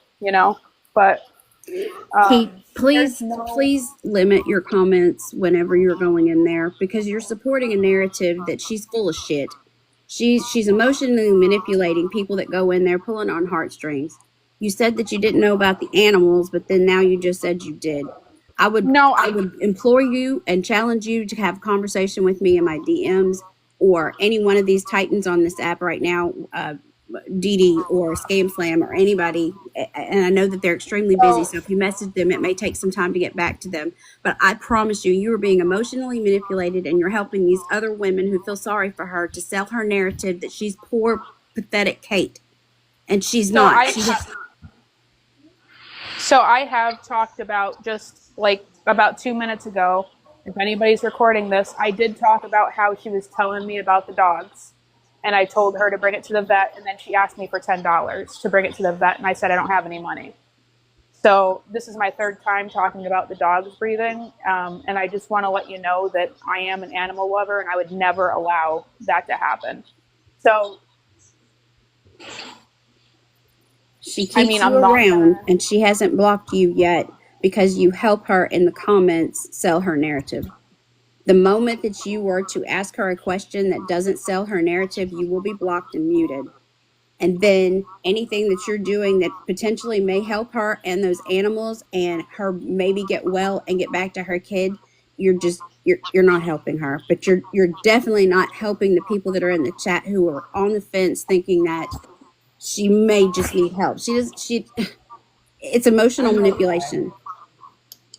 but please limit your comments whenever you're going in there because you're supporting a narrative that she's full of shit. She's emotionally manipulating people that go in there, pulling on heartstrings. You said that you didn't know about the animals, but then now you just said you did. I would implore you and challenge you to have a conversation with me in my DMs or any one of these titans on this app right now, Dee Dee or Scam Slam or anybody, and I know that they're extremely busy, so if you message them, it may take some time to get back to them. But I promise you, you are being emotionally manipulated, and you're helping these other women who feel sorry for her to sell her narrative that she's poor, pathetic Kate, and she's So not. I have talked about, just like about 2 minutes ago, if anybody's recording this, I did talk about how she was telling me about the dogs. And I told her to bring it to the vet, and then she asked me for $10 to bring it to the vet, and I said I don't have any money. So this is my third time talking about the dogs breathing, and I just want to let you know that I am an animal lover, and I would never allow that to happen. So She keeps you around, and she hasn't blocked you yet because you help her in the comments sell her narrative. The moment that you were to ask her a question that doesn't sell her narrative, you will be blocked and muted. And then anything that you're doing that potentially may help her and those animals and her maybe get well and get back to her kid, you're not helping her. But you're definitely not helping the people that are in the chat who are on the fence thinking that she may just need help. It's emotional manipulation.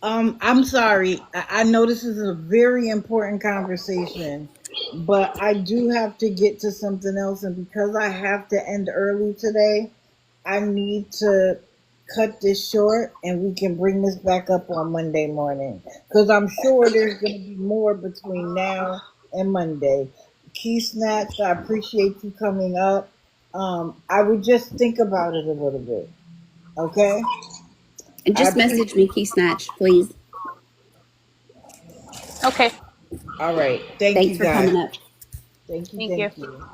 I'm sorry. I know this is a very important conversation, but I do have to get to something else. And because I have to end early today, I need to cut this short, and we can bring this back up on Monday morning. Because I'm sure there's going to be more between now and Monday. Key Snatch, I appreciate you coming up. I would just think about it a little bit. Okay? And just message me, Key Snatch, please. Okay. All right. Thanks for coming up. Thank you.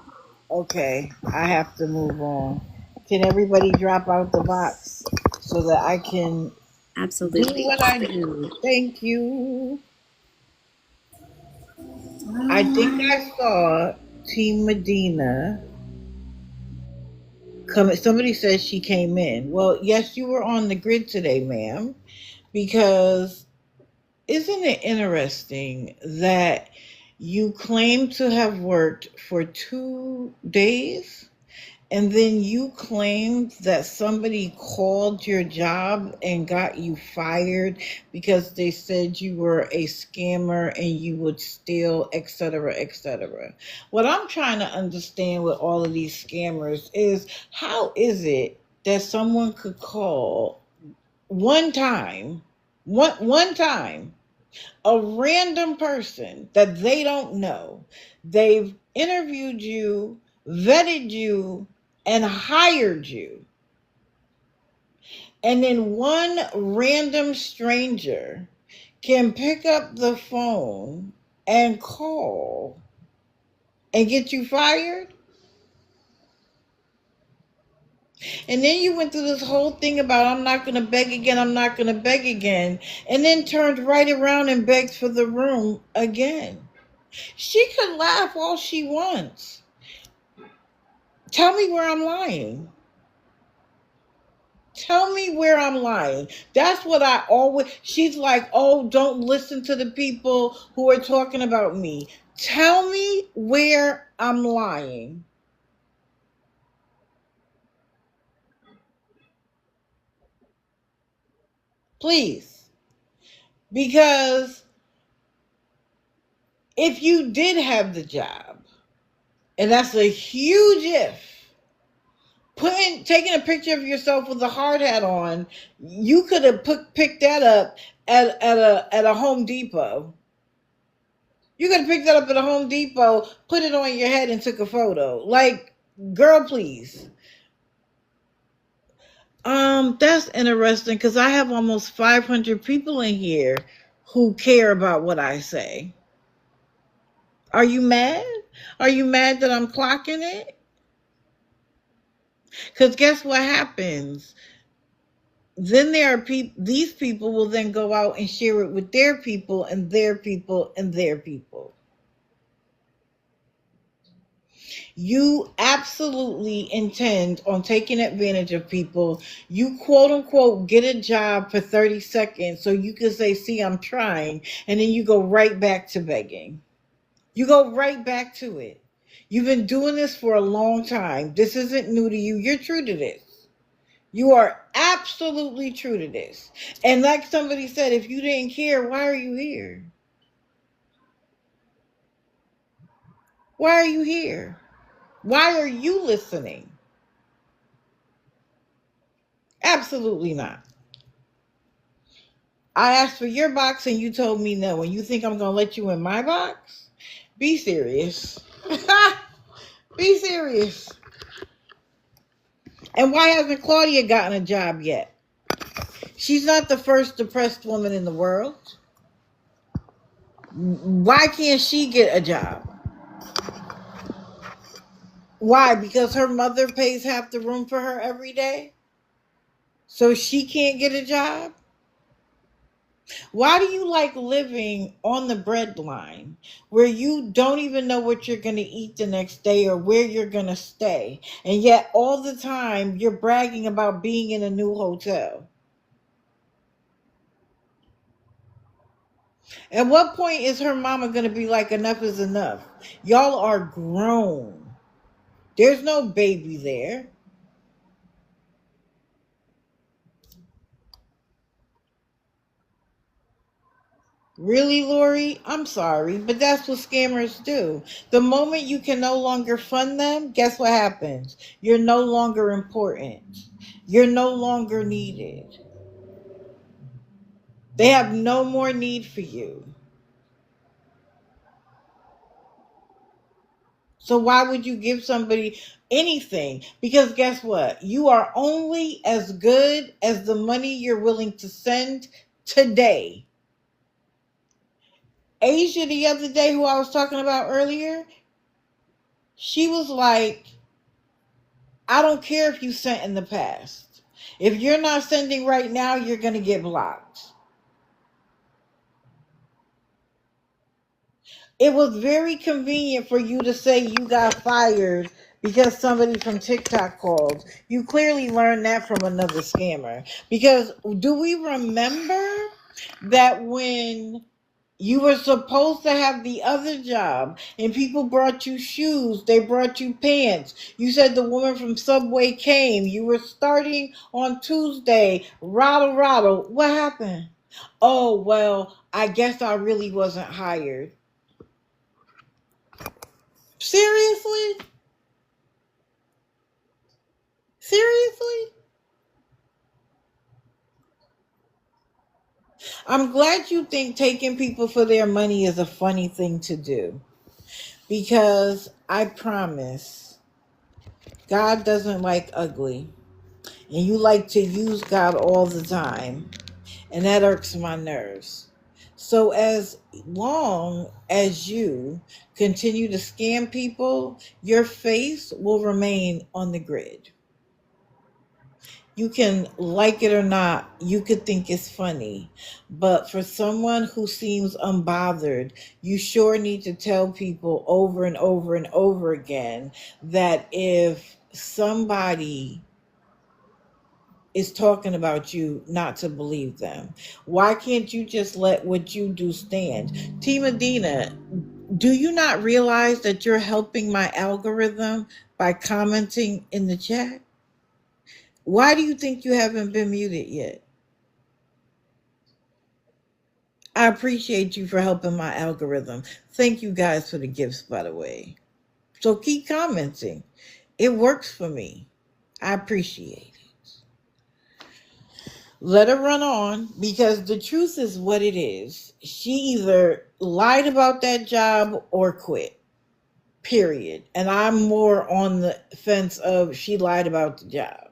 Okay. I have to move on. Can everybody drop out the box so that I can absolutely do what I do? Thank you. I think I saw Team Medina come. Somebody said she came in. Well, yes, you were on the grid today, ma'am, because isn't it interesting that you claim to have worked for 2 days and then you claimed that somebody called your job and got you fired because they said you were a scammer and you would steal, etc., etc. What I'm trying to understand with all of these scammers is, how is it that someone could call one time, a random person that they don't know, they've interviewed you, vetted you, and hired you, and then one random stranger can pick up the phone and call and get you fired? And then you went through this whole thing about, I'm not going to beg again, and then turned right around and begged for the room again. She could laugh all she wants. Tell me where I'm lying. Tell me where I'm lying. That's what I always, she's like, oh, don't listen to the people who are talking about me. Tell me where I'm lying. Please. Because if you did have the job, and that's a huge if, taking a picture of yourself with a hard hat on, you could have picked that up at a Home Depot. You could have picked that up at a Home Depot, put it on your head, and took a photo. Like, girl, please. That's interesting because I have almost 500 people in here who care about what I say. Are you mad? Are you mad that I'm clocking it? Because guess what happens? Then there are these people will then go out and share it with their people and their people and their people. You absolutely intend on taking advantage of people. You quote unquote get a job for 30 seconds so you can say, see, I'm trying. And then you go right back to begging. You go right back to it. You've been doing this for a long time. This isn't new to you. You're true to this. You are absolutely true to this. And like somebody said, if you didn't care, why are you here? Why are you here? Why are you listening? Absolutely not. I asked for your box and you told me no. And you think I'm going to let you in my box? Be serious. Be serious. And why hasn't Claudia gotten a job yet? She's not the first depressed woman in the world. Why can't she get a job? Why? Because her mother pays half the room for her every day? So she can't get a job? Why do you like living on the breadline where you don't even know what you're going to eat the next day or where you're going to stay? And yet all the time you're bragging about being in a new hotel. At what point is her mama going to be like, enough is enough? Y'all are grown. There's no baby there. Really, Lori? I'm sorry, but that's what scammers do. The moment you can no longer fund them, guess what happens? You're no longer important. You're no longer needed. They have no more need for you. So why would you give somebody anything? Because guess what? You are only as good as the money you're willing to send today. Asia, the other day, who I was talking about earlier, she was like, I don't care if you sent in the past. If you're not sending right now, you're going to get blocked. It was very convenient for you to say you got fired because somebody from TikTok called. You clearly learned that from another scammer. Because do we remember that when you were supposed to have the other job and people brought you shoes, they brought you pants. You said the woman from Subway came. You were starting on Tuesday. Rattle, rattle. What happened? Oh, well, I guess I really wasn't hired. Seriously? Seriously? I'm glad you think taking people for their money is a funny thing to do. Because I promise, God doesn't like ugly. And you like to use God all the time. And that irks my nerves. So as long as you continue to scam people, your face will remain on the grid. You can like it or not, you could think it's funny. But for someone who seems unbothered, you sure need to tell people over and over and over again that if somebody is talking about you, not to believe them. Why can't you just let what you do stand? T. Medina, do you not realize that you're helping my algorithm by commenting in the chat? Why do you think you haven't been muted yet? I appreciate you for helping my algorithm. Thank you guys for the gifts, by the way. So keep commenting. It works for me. I appreciate it. Let her run on, because the truth is what it is. She either lied about that job or quit. Period. And I'm more on the fence of she lied about the job.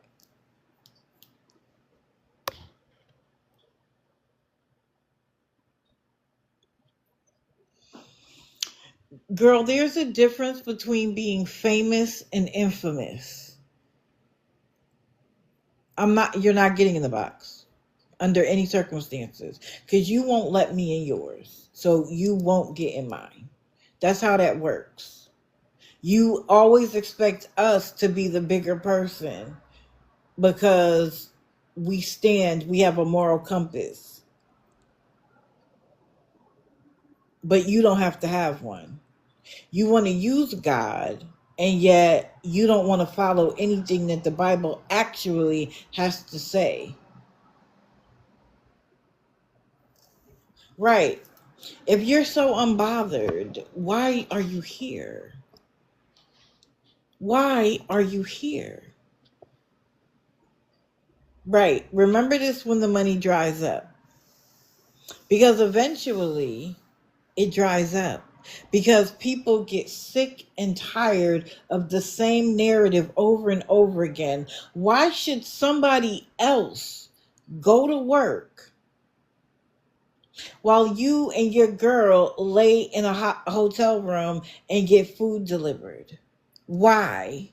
Girl, there's a difference between being famous and infamous. You're not getting in the box under any circumstances because you won't let me in yours. So you won't get in mine. That's how that works. You always expect us to be the bigger person because we have a moral compass. But you don't have to have one. You want to use God, and yet you don't want to follow anything that the Bible actually has to say. Right. If you're so unbothered, why are you here? Why are you here? Right. Remember this when the money dries up. Because eventually it dries up. Because people get sick and tired of the same narrative over and over again. Why should somebody else go to work while you and your girl lay in a hotel room and get food delivered? Why?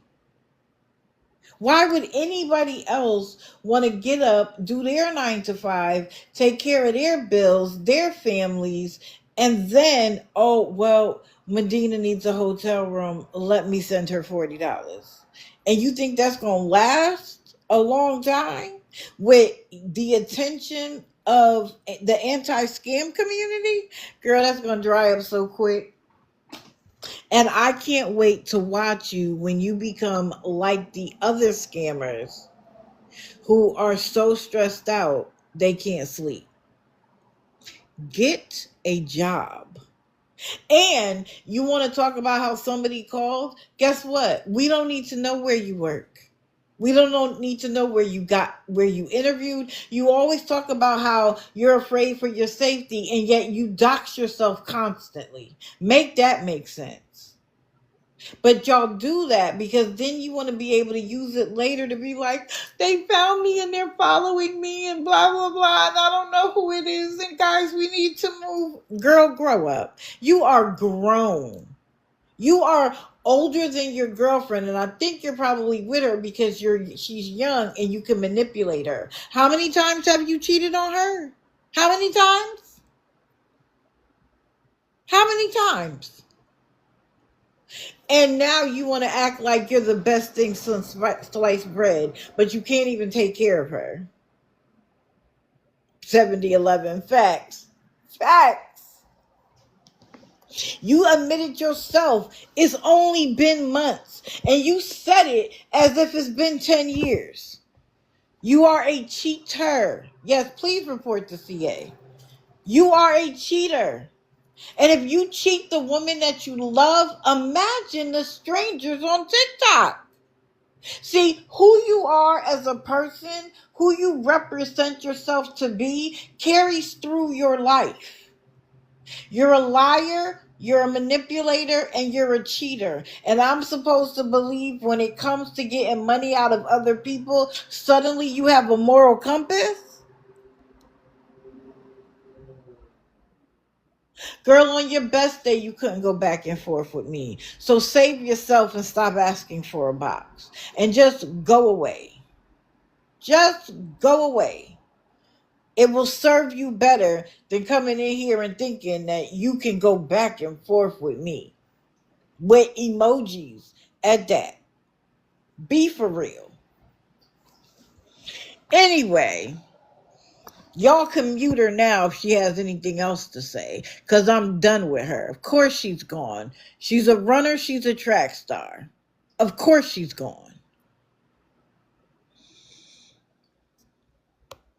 Why would anybody else want to get up, do their 9 to 5, take care of their bills, their families, and then, oh, well, Medina needs a hotel room. Let me send her $40. And you think that's going to last a long time with the attention of the anti-scam community? Girl, that's going to dry up so quick. And I can't wait to watch you when you become like the other scammers who are so stressed out they can't sleep. Get a job. And you want to talk about how somebody called? Guess what? We don't need to know where you work. We don't need to know where you interviewed. You always talk about how you're afraid for your safety, and yet you dox yourself constantly. Make that make sense. But y'all do that because then you want to be able to use it later to be like, they found me and they're following me and blah, blah, blah. And I don't know who it is. And guys, we need to move. Girl, grow up. You are grown. You are older than your girlfriend. And I think you're probably with her because she's young and you can manipulate her. How many times have you cheated on her? How many times? How many times? And now you want to act like you're the best thing since sliced bread, but you can't even take care of her. 70-11 facts. Facts. You admitted yourself it's only been months, and you said it as if it's been 10 years. You are a cheater. Yes, please report to CA. You are a cheater. And if you cheat the woman that you love, imagine the strangers on TikTok. See, who you are as a person, who you represent yourself to be, carries through your life. You're a liar, you're a manipulator, and you're a cheater. And I'm supposed to believe when it comes to getting money out of other people, suddenly you have a moral compass? Girl, on your best day, you couldn't go back and forth with me. So save yourself and stop asking for a box. And just go away. Just go away. It will serve you better than coming in here and thinking that you can go back and forth with me. With emojis at that. Be for real. Anyway, y'all can mute her now if she has anything else to say, because I'm done with her. Of course she's gone. She's a runner. She's a track star. Of course she's gone.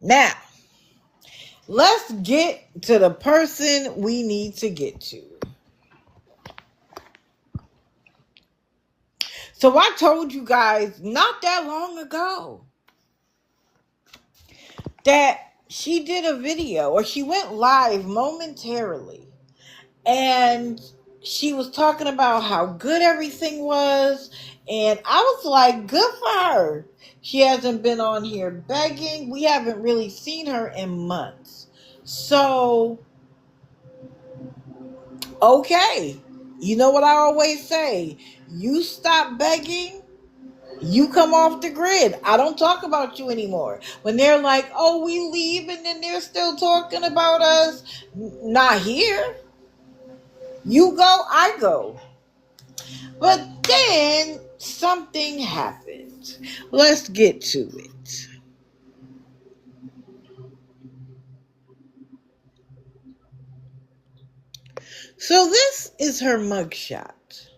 Now, let's get to the person we need to get to. So I told you guys not that long ago that she did a video, or she went live momentarily, and she was talking about how good everything was, and I was like, good for her. She hasn't been on here begging. We haven't really seen her in months. So, okay. You know what I always say? You stop begging, you come off the grid. I don't talk about you anymore. When they're like, oh, we leave, and then they're still talking about us. Not here. You go, I go. But then something happened. Let's get to it. So this is her mugshot.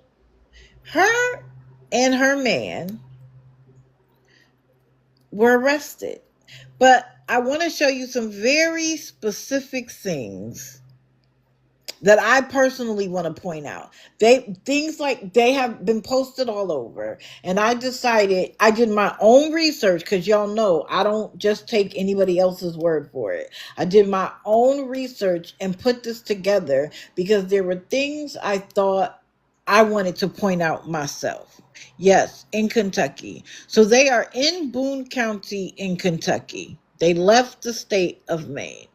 Her and her man were arrested. But I want to show you some very specific things that I personally want to point out. Things like they have been posted all over, and I decided I did my own research because y'all know I don't just take anybody else's word for it. I did my own research and put this together because there were things I thought I wanted to point out myself. Yes, in Kentucky. So they are in Boone County in Kentucky. They left the state of Maine.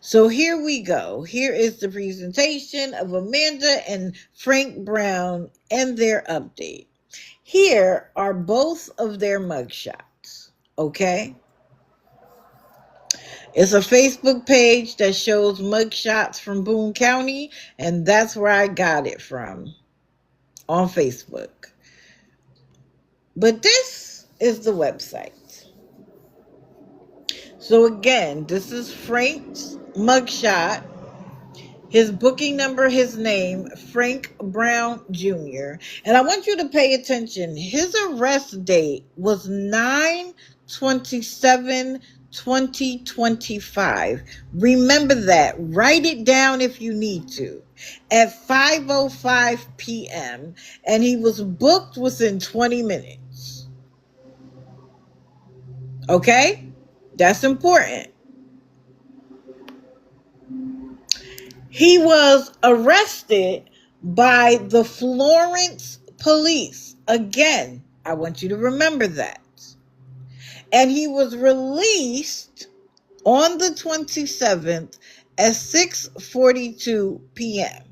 So here we go. Here is the presentation of Amanda and Frank Brown and their update. Here are both of their mugshots. Okay? It's a Facebook page that shows mugshots from Boone County, and that's where I got it from, on Facebook. But this is the website. So again, this is Frank's mugshot. His booking number, his name, Frank Brown Jr. And I want you to pay attention. His arrest date was 9/27/2025. Remember that. Write it down if you need to. At 5:05 p.m. And he was booked within 20 minutes. Okay? That's important. He was arrested by the Florence police. Again, I want you to remember that. And he was released on the 27th at 6:42 p.m.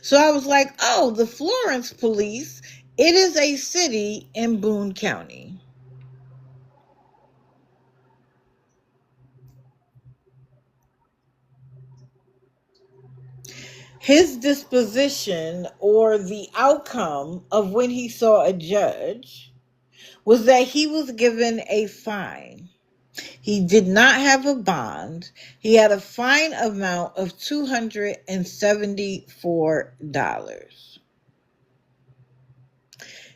So I was like, oh, the Florence police, it is a city in Boone County. His disposition, or the outcome of when he saw a judge, was that he was given a fine. He did not have a bond. He had a fine amount of $274.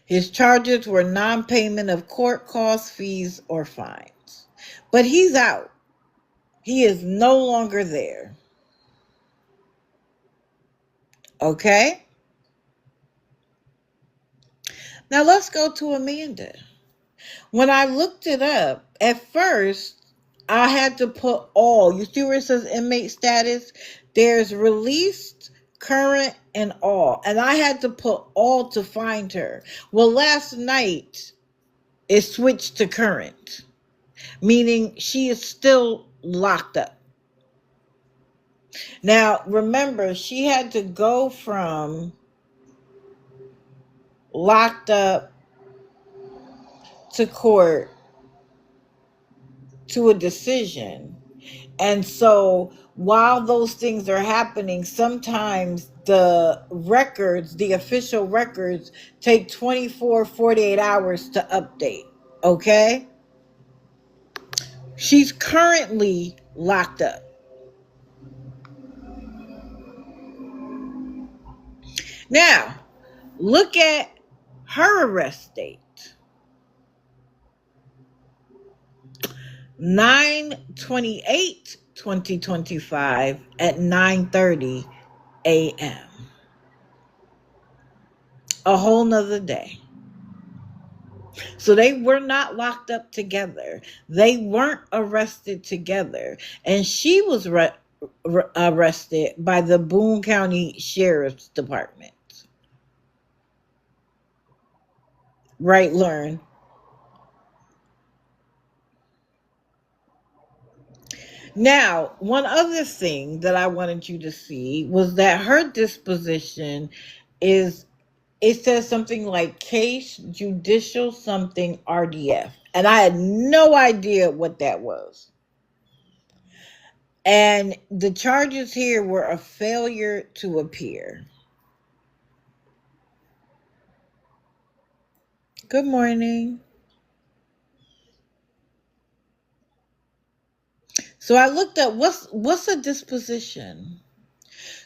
His charges were non-payment of court costs, fees, or fines. But he's out. He is no longer there. Okay? Now let's go to Amanda. When I looked it up, at first, I had to put all. You see where it says inmate status? There's released, current, and all. And I had to put all to find her. Well, last night, it switched to current, meaning she is still locked up. Now, remember, she had to go from locked up to court to a decision. And so while those things are happening, sometimes the records, the official records, take 24, 48 hours to update. Okay? She's currently locked up. Now, look at her arrest date. 9/28/2025 at 9:30 a.m. A whole nother day. So they were not locked up together. They weren't arrested together. And she was arrested by the Boone County Sheriff's Department. Right, Learn. Now, one other thing that I wanted you to see was that her disposition is, it says something like case judicial something RDF. And I had no idea what that was. And the charges here were a failure to appear. Good morning. So I looked up what's a disposition.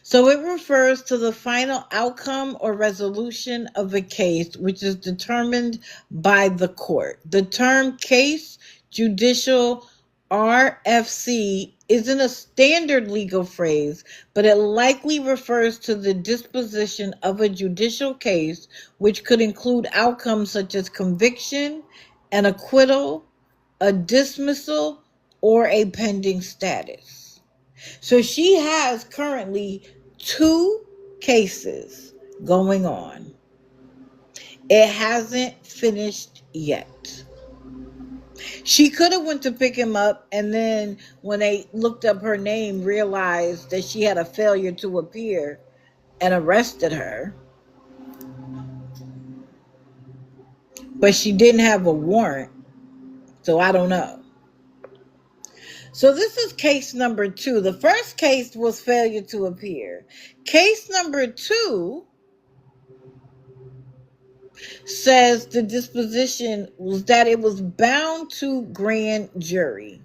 So it refers to the final outcome or resolution of a case which is determined by the court. The term case, judicial, RFC isn't a standard legal phrase, but it likely refers to the disposition of a judicial case, which could include outcomes such as conviction, an acquittal, a dismissal, or a pending status. So she has currently 2 cases going on. It hasn't finished yet. She could have went to pick him up, and then when they looked up her name, realized that she had a failure to appear and arrested her. But she didn't have a warrant, so I don't know. So this is case number 2. The first case was failure to appear. Case number 2 says the disposition was that it was bound to grand jury.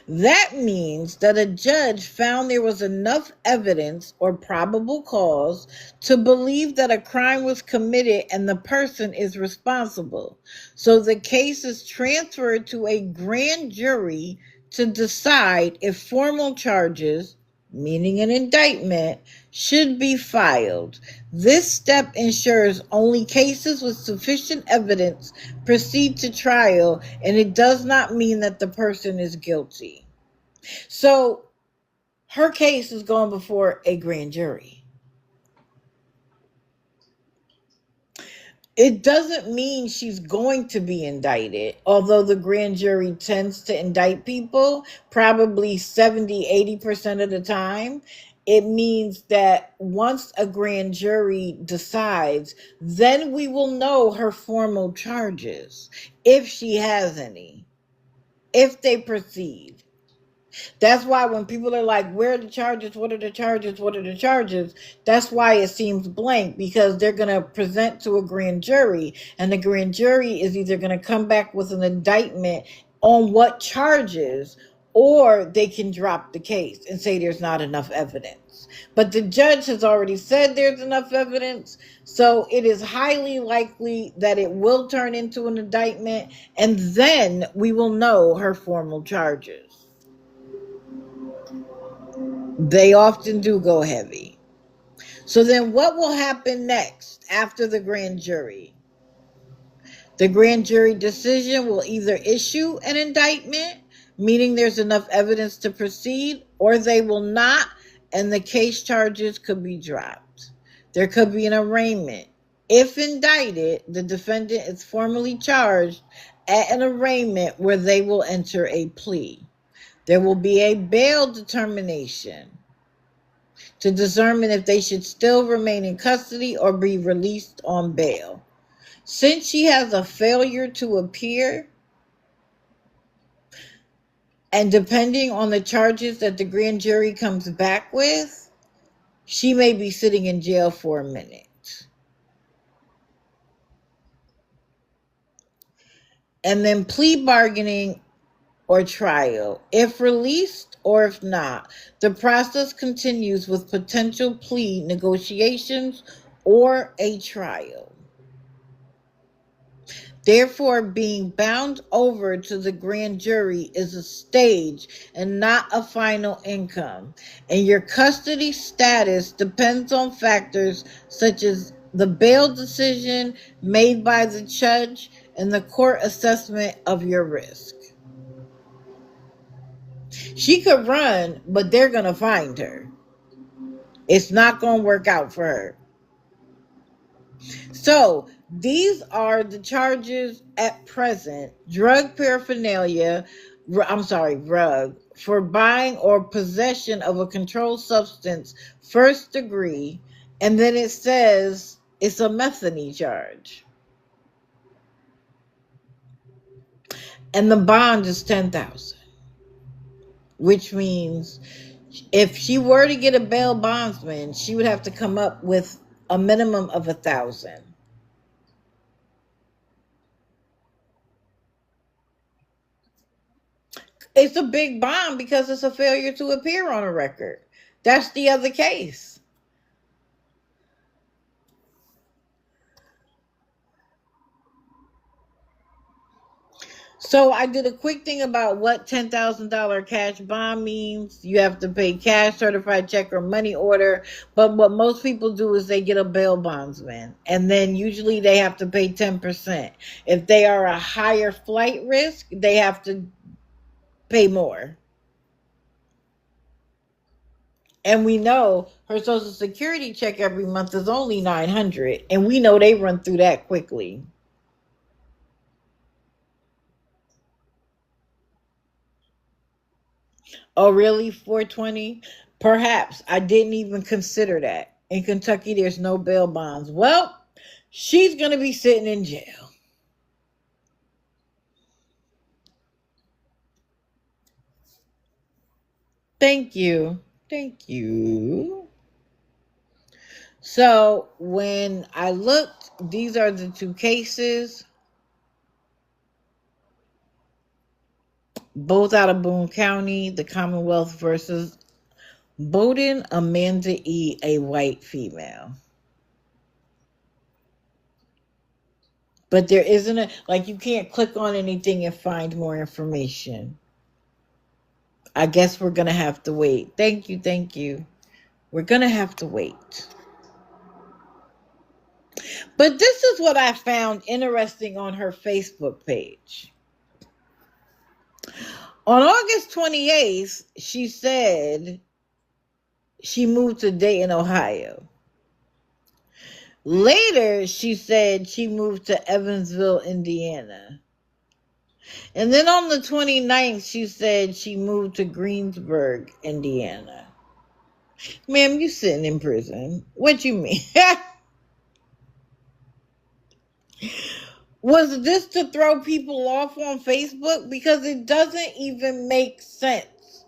That means that a judge found there was enough evidence or probable cause to believe that a crime was committed and the person is responsible. So the case is transferred to a grand jury to decide if formal charges, meaning an indictment, should be filed. This step ensures only cases with sufficient evidence proceed to trial, and it does not mean that the person is guilty. So her case is going before a grand jury. It doesn't mean she's going to be indicted, although the grand jury tends to indict people probably 70-80% of the time. It means that once a grand jury decides, then we will know her formal charges, if she has any, if they proceed. That's why when people are like, where are the charges? What are the charges? What are the charges? That's why it seems blank, because they're going to present to a grand jury, and the grand jury is either going to come back with an indictment on what charges, or they can drop the case and say there's not enough evidence. But the judge has already said there's enough evidence, so it is highly likely that it will turn into an indictment, and then we will know her formal charges. They often do go heavy. So then what will happen next after the grand jury? The grand jury decision will either issue an indictment, meaning there's enough evidence to proceed, or they will not, and the case charges could be dropped. There could be an arraignment. If indicted, the defendant is formally charged at an arraignment where they will enter a plea. There will be a bail determination to determine if they should still remain in custody or be released on bail. Since she has a failure to appear, and depending on the charges that the grand jury comes back with, she may be sitting in jail for a minute. And then plea bargaining or trial. If released or if not, the process continues with potential plea negotiations or a trial. Therefore, being bound over to the grand jury is a stage and not a final income. And your custody status depends on factors such as the bail decision made by the judge and the court assessment of your risk. She could run, but they're going to find her. It's not going to work out for her. So these are the charges at present. Drug for buying or possession of a controlled substance, first degree, and then it says it's a felony charge. And the bond is $10,000, which means if she were to get a bail bondsman, she would have to come up with a minimum of $1,000. It's a big bond because it's a failure to appear on a record. That's the other case. So I did a quick thing about what $10,000 cash bond means. You have to pay cash, certified check, or money order. But what most people do is they get a bail bondsman. And then usually they have to pay 10%. If they are a higher flight risk, they have to pay more. And we know her Social Security check every month is only $900. And we know they run through that quickly. Oh, really? 420? Perhaps. I didn't even consider that. In Kentucky, there's no bail bonds. Well, she's going to be sitting in jail. Thank you. Thank you. So, when I looked, these are the two cases. Both out of Boone County, the Commonwealth versus Bowden Amanda E., a white female. But there isn't a, like, you can't click on anything and find more information. I guess we're going to have to wait. Thank you, thank you. We're going to have to wait. But this is what I found interesting on her Facebook page. On August 28th, she said she moved to Dayton, Ohio. Later, she said she moved to Evansville, Indiana. And then on the 29th, she said she moved to Greensburg, Indiana. Ma'am, you sitting in prison. What you mean? Was this to throw people off on Facebook? Because it doesn't even make sense.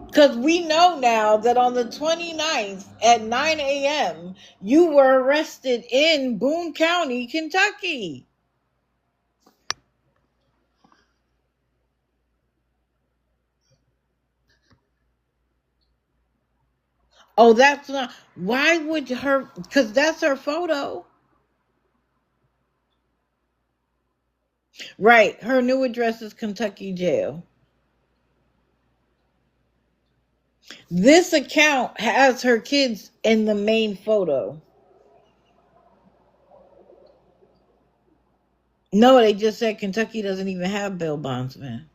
Because we know now that on the 29th at 9 a.m., you were arrested in Boone County, Kentucky. Oh, that's not. Why would her? Because that's her photo. Right. Her new address is Kentucky Jail. This account has her kids in the main photo. No, they just said Kentucky doesn't even have bail bondsmen.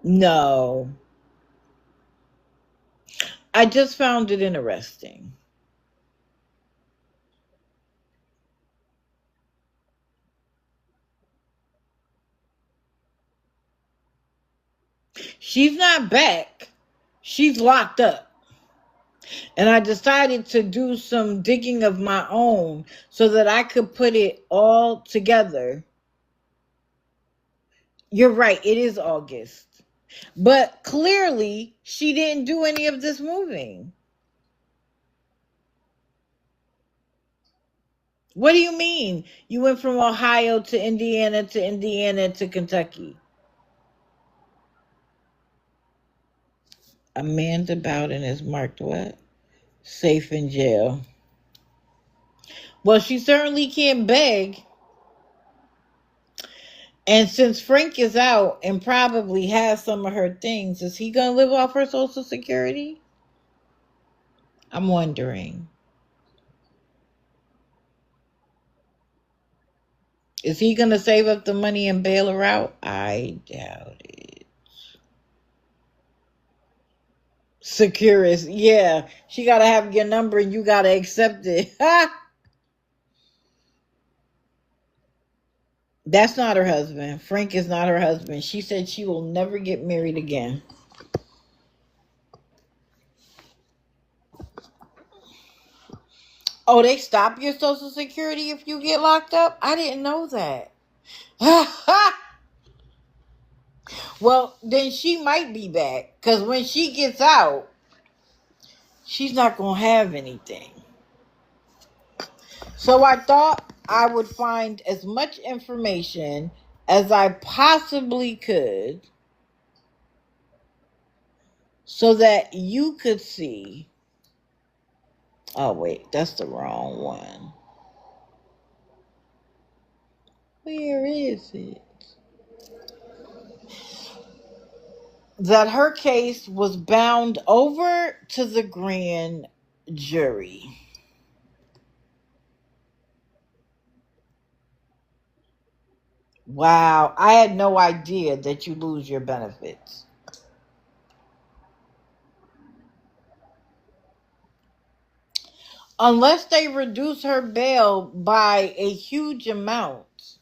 No. I just found it interesting. She's not back. She's locked up. And I decided to do some digging of my own so that I could put it all together. You're right, it is August. But clearly, she didn't do any of this moving. What do you mean? You went from Ohio to Indiana to Kentucky. Amanda Bowden is marked what? Safe in jail. Well, she certainly can't beg. And since Frank is out and probably has some of her things, is he going to live off her Social Security? I'm wondering. Is he going to save up the money and bail her out? I doubt it. Securus. Yeah. She got to have your number and you got to accept it. That's not her husband. Frank is not her husband. She said she will never get married again. Oh, they stop your Social Security if you get locked up? I didn't know that. Well, then she might be back. Because when she gets out, she's not going to have anything. So I thought I would find as much information as I possibly could so that you could see. Oh, wait, that's the wrong one. Where is it? That her case was bound over to the grand jury. Wow, I had no idea that you lose your benefits. Unless they reduce her bail by a huge amount,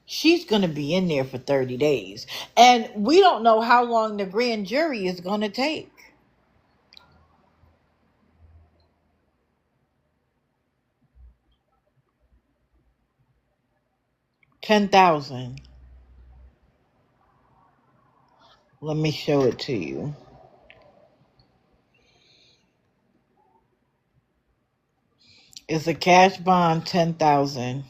she's going to be in there for 30 days. And we don't know how long the grand jury is going to take. $10,000. Let me show it to you. It's a cash bond, 10,000.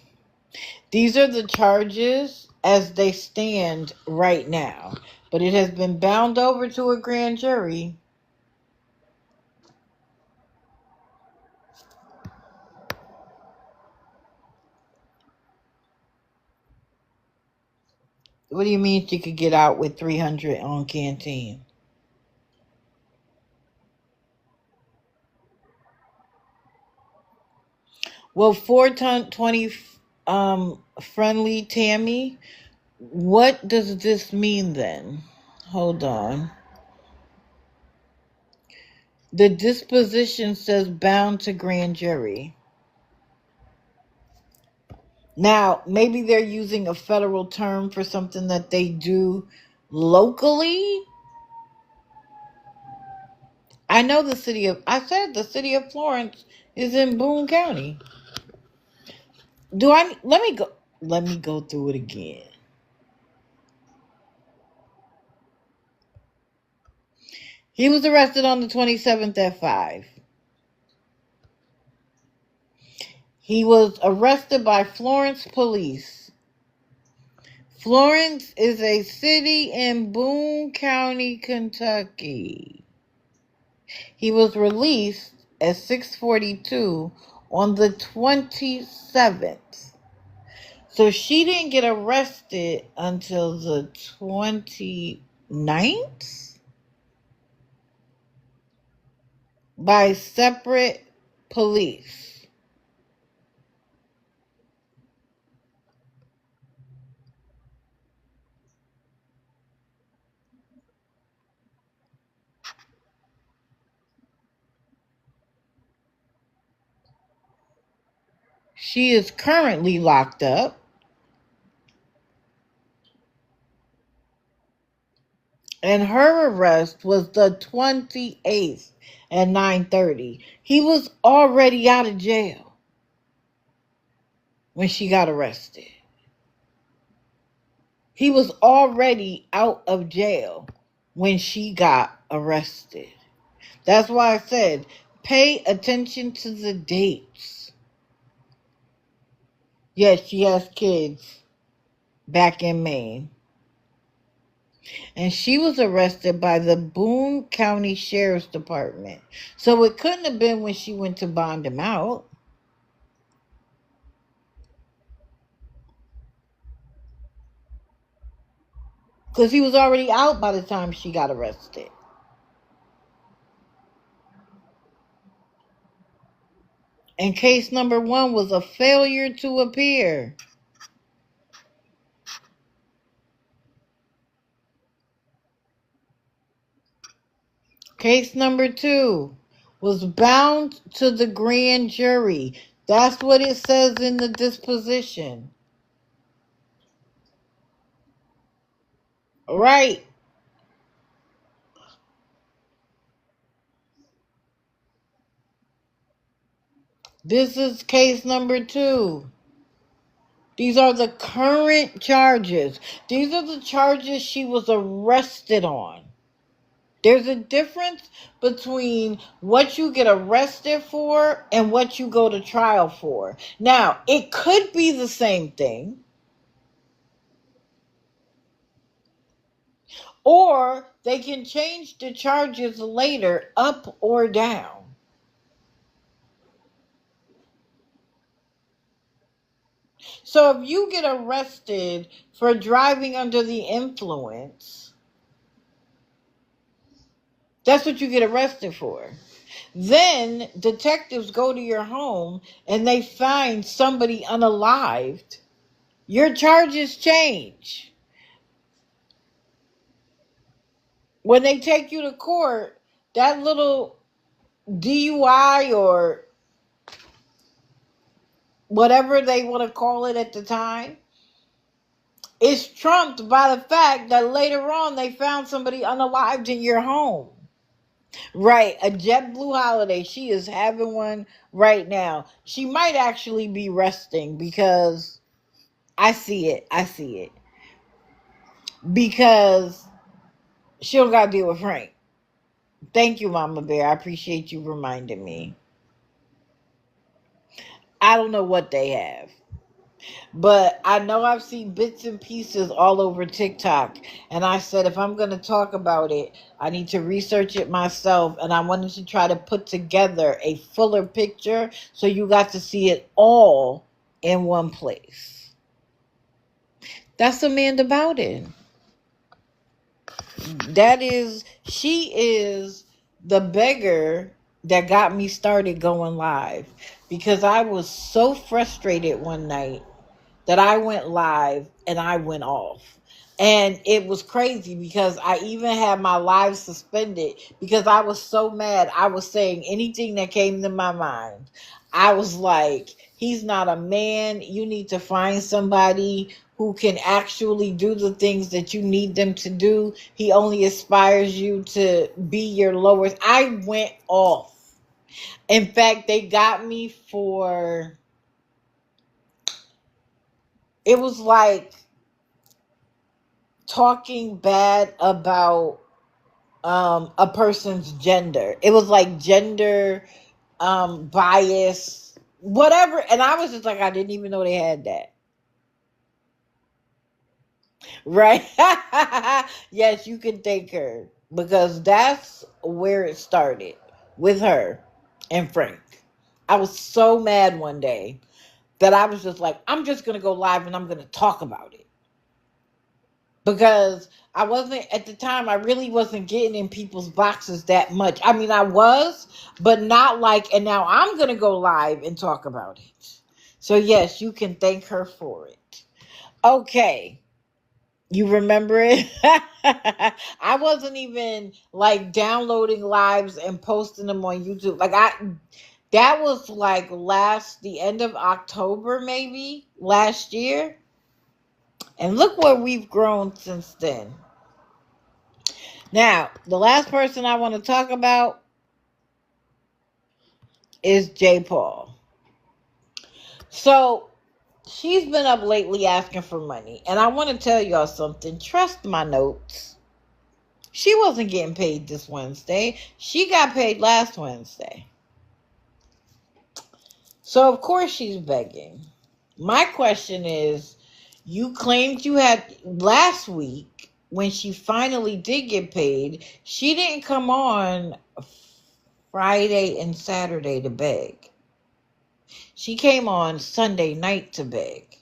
These are the charges as they stand right now, but it has been bound over to a grand jury. What do you mean she could get out with 300 on Canteen? Well, 420 friendly Tammy, what does this mean then? Hold on. The disposition says bound to grand jury. Now, maybe they're using a federal term for something that they do locally. I know the city of Florence is in Boone County. Let me go through it again. He was arrested on the 27th at 5. He was arrested by Florence police. Florence is a city in Boone County, Kentucky. He was released at 6:42 on the 27th. So she didn't get arrested until the 29th by separate police. She is currently locked up. And her arrest was the 28th at 9:30. He was already out of jail when she got arrested. He was already out of jail when she got arrested. That's why I said, pay attention to the dates. Yes, she has kids back in Maine. And she was arrested by the Boone County Sheriff's Department. So it couldn't have been when she went to bond him out. Because he was already out by the time she got arrested. And case number 1 was a failure to appear. Case number 2 was bound to the grand jury. That's what it says in the disposition. Right. This is case number 2. These are the current charges. These are the charges she was arrested on. There's a difference between what you get arrested for and what you go to trial for. Now, it could be the same thing, Or they can change the charges later, up or down. So if you get arrested for driving under the influence, that's what you get arrested for. Then detectives go to your home and they find somebody unalived. Your charges change. When they take you to court, that little DUI or whatever they want to call it at the time is trumped by the fact that later on they found somebody unalived in your home. Right, a JetBlue holiday. She is having one right now. She might actually be resting because I see it. I see it. Because she don't got to deal with Frank. Thank you, Mama Bear. I appreciate you reminding me. I don't know what they have. But I know I've seen bits and pieces all over TikTok. And I said, if I'm going to talk about it, I need to research it myself. And I wanted to try to put together a fuller picture so you got to see it all in one place. That's Amanda Bowden. She is the beggar that got me started going live. Because I was so frustrated one night that I went live and I went off. And it was crazy because I even had my live suspended because I was so mad. I was saying anything that came to my mind. I was like, he's not a man. You need to find somebody who can actually do the things that you need them to do. He only aspires you to be your lowest. I went off. In fact, they got me for... It was like talking bad about a person's gender. It was like gender bias, whatever. And I was just like, I didn't even know they had that. Right? Yes, you can thank her because that's where it started with her and Frank. I was so mad one day that I was just like, I'm just going to go live and I'm going to talk about it. Because I wasn't, at the time, I really wasn't getting in people's boxes that much. I mean, I was, but not like, and now I'm going to go live and talk about it. So yes, you can thank her for it. Okay. You remember it? I wasn't even like downloading lives and posting them on YouTube. That was like the end of October, maybe last year. And look where we've grown since then. Now, the last person I want to talk about is J. Paul. So, she's been up lately asking for money. And I want to tell y'all something. Trust my notes. She wasn't getting paid this Wednesday. She got paid last Wednesday. So, of course, she's begging. My question is, you claimed you had last week when she finally did get paid, she didn't come on Friday and Saturday to beg. She came on Sunday night to beg.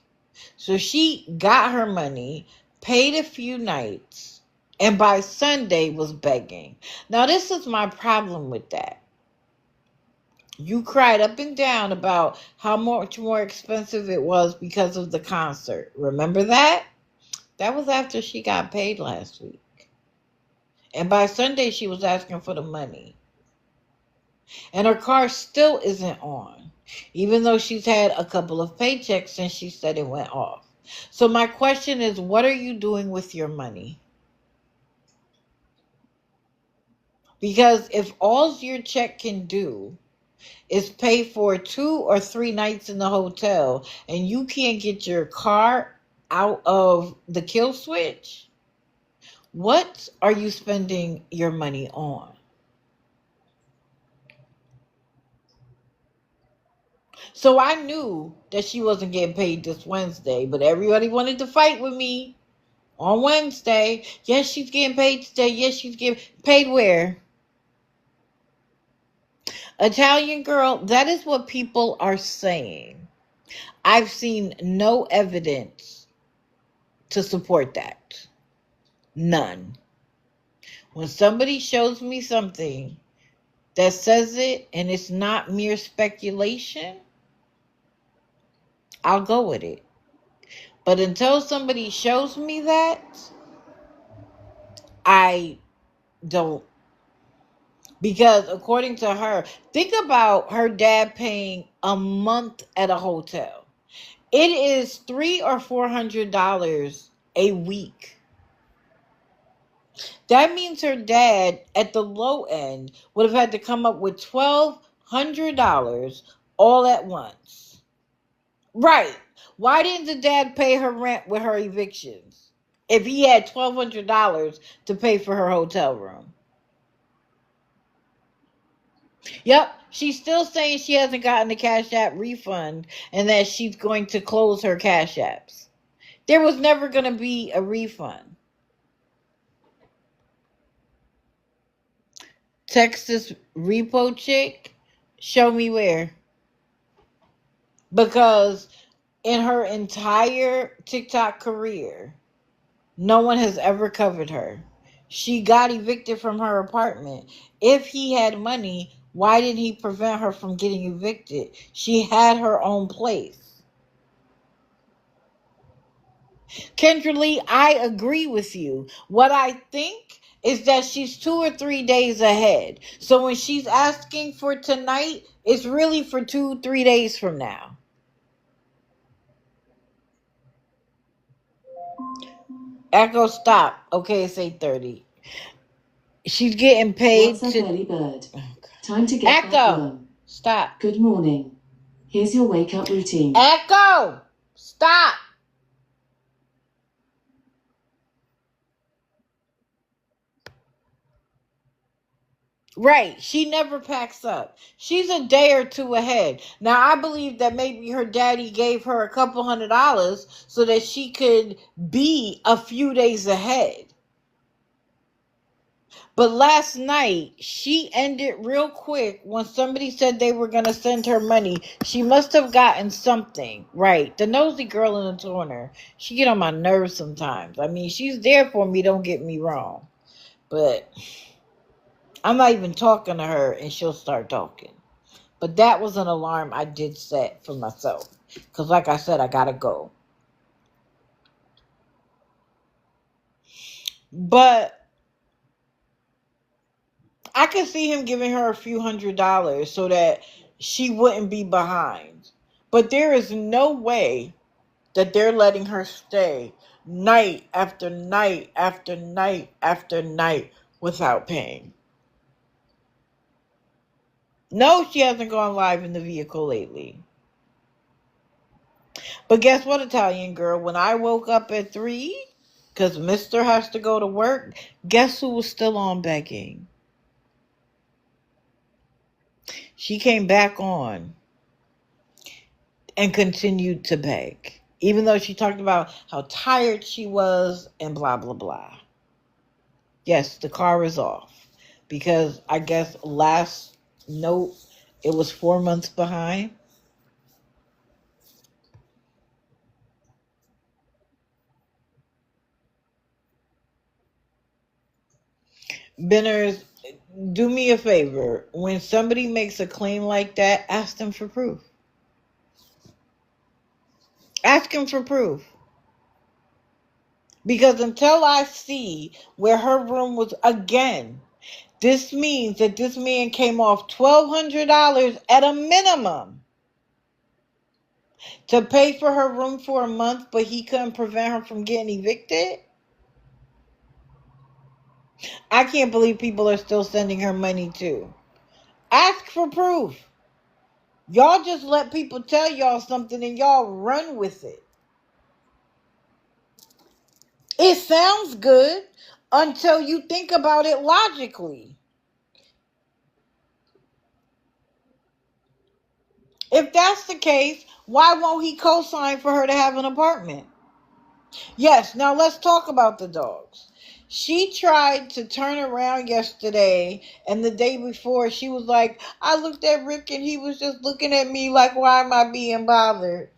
So she got her money, paid a few nights, and by Sunday was begging. Now, this is my problem with that. You cried up and down about how much more expensive it was because of the concert. Remember that? That was after she got paid last week. And by Sunday, she was asking for the money. And her car still isn't on, even though she's had a couple of paychecks since she said it went off. So my question is, what are you doing with your money? Because if all your check can do is pay for 2 or 3 nights in the hotel and you can't get your car out of the kill switch, what are you spending your money on? So I knew that she wasn't getting paid this Wednesday, but everybody wanted to fight with me. On Wednesday. Yes, she's getting paid today. Yes, she's getting paid where? Italian girl, that is what people are saying. I've seen no evidence to support that. None. When somebody shows me something that says it and it's not mere speculation, I'll go with it. But until somebody shows me that, I don't. Because according to her, think about her dad paying a month at a hotel. It is $300 or $400 a week. That means her dad, at the low end, would have had to come up with $1,200 all at once. Right. Why didn't the dad pay her rent with her evictions if he had $1,200 to pay for her hotel room? Yep, she's still saying she hasn't gotten the Cash App refund and that she's going to close her Cash Apps. There was never going to be a refund. Texas repo chick, show me where. Because in her entire TikTok career, no one has ever covered her. She got evicted from her apartment. If he had money, why did he prevent her from getting evicted? She had her own place. Kendra Lee, I agree with you. What I think is that she's 2 or 3 days ahead. So when she's asking for tonight, it's really for 2-3 days from now. Echo, stop. Okay, it's 8:30. She's getting paid What's up, to... early bird? Time to get Echo, that worm. stop. Good morning. Here's your wake-up routine. Echo, stop. Right. She never packs up. She's a day or two ahead. Now, I believe that maybe her daddy gave her a couple $100 so that she could be a few days ahead. But last night, she ended real quick when somebody said they were going to send her money. She must have gotten something. Right. The nosy girl in the corner. She get on my nerves sometimes. I mean, she's there for me, don't get me wrong. But I'm not even talking to her and she'll start talking. But that was an alarm I did set for myself. Because like I said, I got to go. But I could see him giving her a few $100s so that she wouldn't be behind. But there is no way that they're letting her stay night after night after night after night without paying. No, she hasn't gone live in the vehicle lately. But guess what, Italian girl? When I woke up at 3, because Mr. has to go to work, guess who was still on begging? She came back on and continued to beg. Even though she talked about how tired she was and blah, blah, blah. Yes, the car is off. Because I guess last note, it was 4 months behind. Benners, do me a favor. When somebody makes a claim like that, ask them for proof. Ask him for proof. Because until I see where her room was again, this means that this man came off $1,200 at a minimum to pay for her room for a month, but he couldn't prevent her from getting evicted. I can't believe people are still sending her money too. Ask for proof. Y'all just let people tell y'all something and y'all run with it. It sounds good until you think about it logically. If that's the case, why won't he co-sign for her to have an apartment? Yes, now let's talk about the dogs. She tried to turn around yesterday, and the day before, she was like, I looked at Rick and he was just looking at me like, why am I being bothered?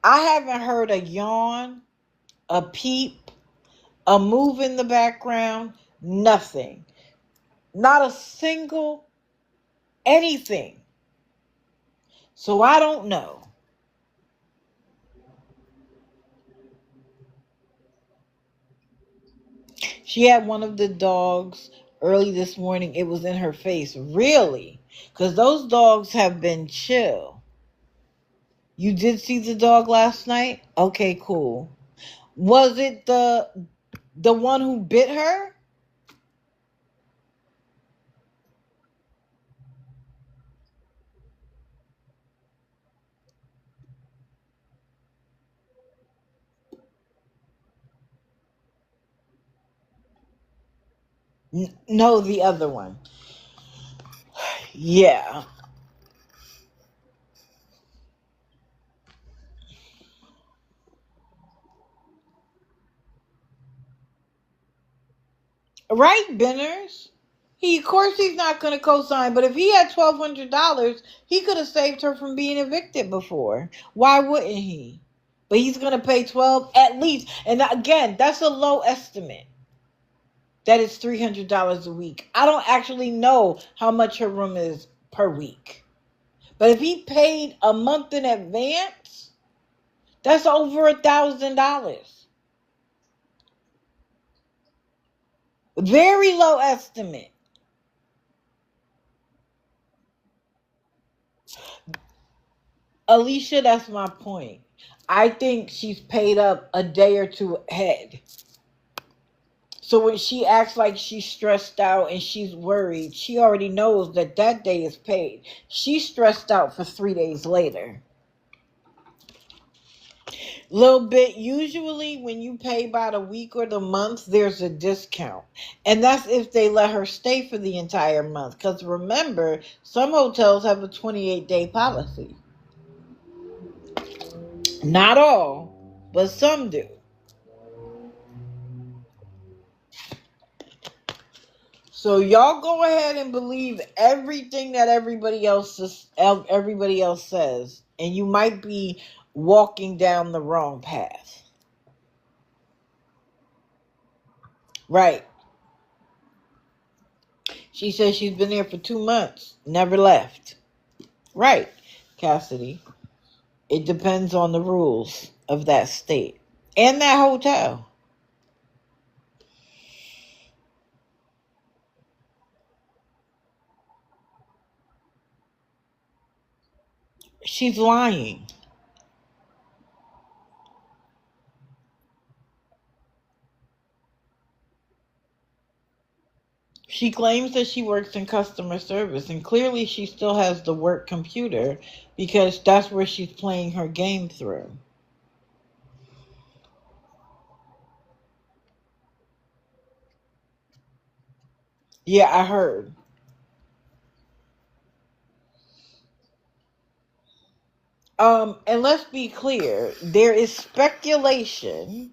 I haven't heard a yawn, a peep, a move in the background, nothing. Not a single anything. So I don't know. She had one of the dogs early this morning. It was in her face. Really? Because those dogs have been chill. You did see the dog last night? Okay, cool. Was it the one who bit her? No, the other one. Yeah. Right, Benners? Of course he's not going to co-sign, but if he had $1,200, he could have saved her from being evicted before. Why wouldn't he? But he's going to pay 12 at least. And again, that's a low estimate. That is $300 a week. I don't actually know how much her room is per week. But if he paid a month in advance, that's over $1,000. Very low estimate. Alicia, that's my point. I think she's paid up a day or two ahead. So when she acts like she's stressed out and she's worried, she already knows that that day is paid. She's stressed out for 3 days later. Little bit. Usually when you pay by the week or the month, there's a discount. And that's if they let her stay for the entire month. Because remember, some hotels have a 28-day policy. Not all, but some do. So y'all go ahead and believe everything that everybody else says, and you might be walking down the wrong path. Right. She says she's been there for 2 months, never left. Right, Cassidy. It depends on the rules of that state and that hotel. She's lying. She claims that she works in customer service, and clearly she still has the work computer because that's where she's playing her game through. Yeah, I heard. And let's be clear, there is speculation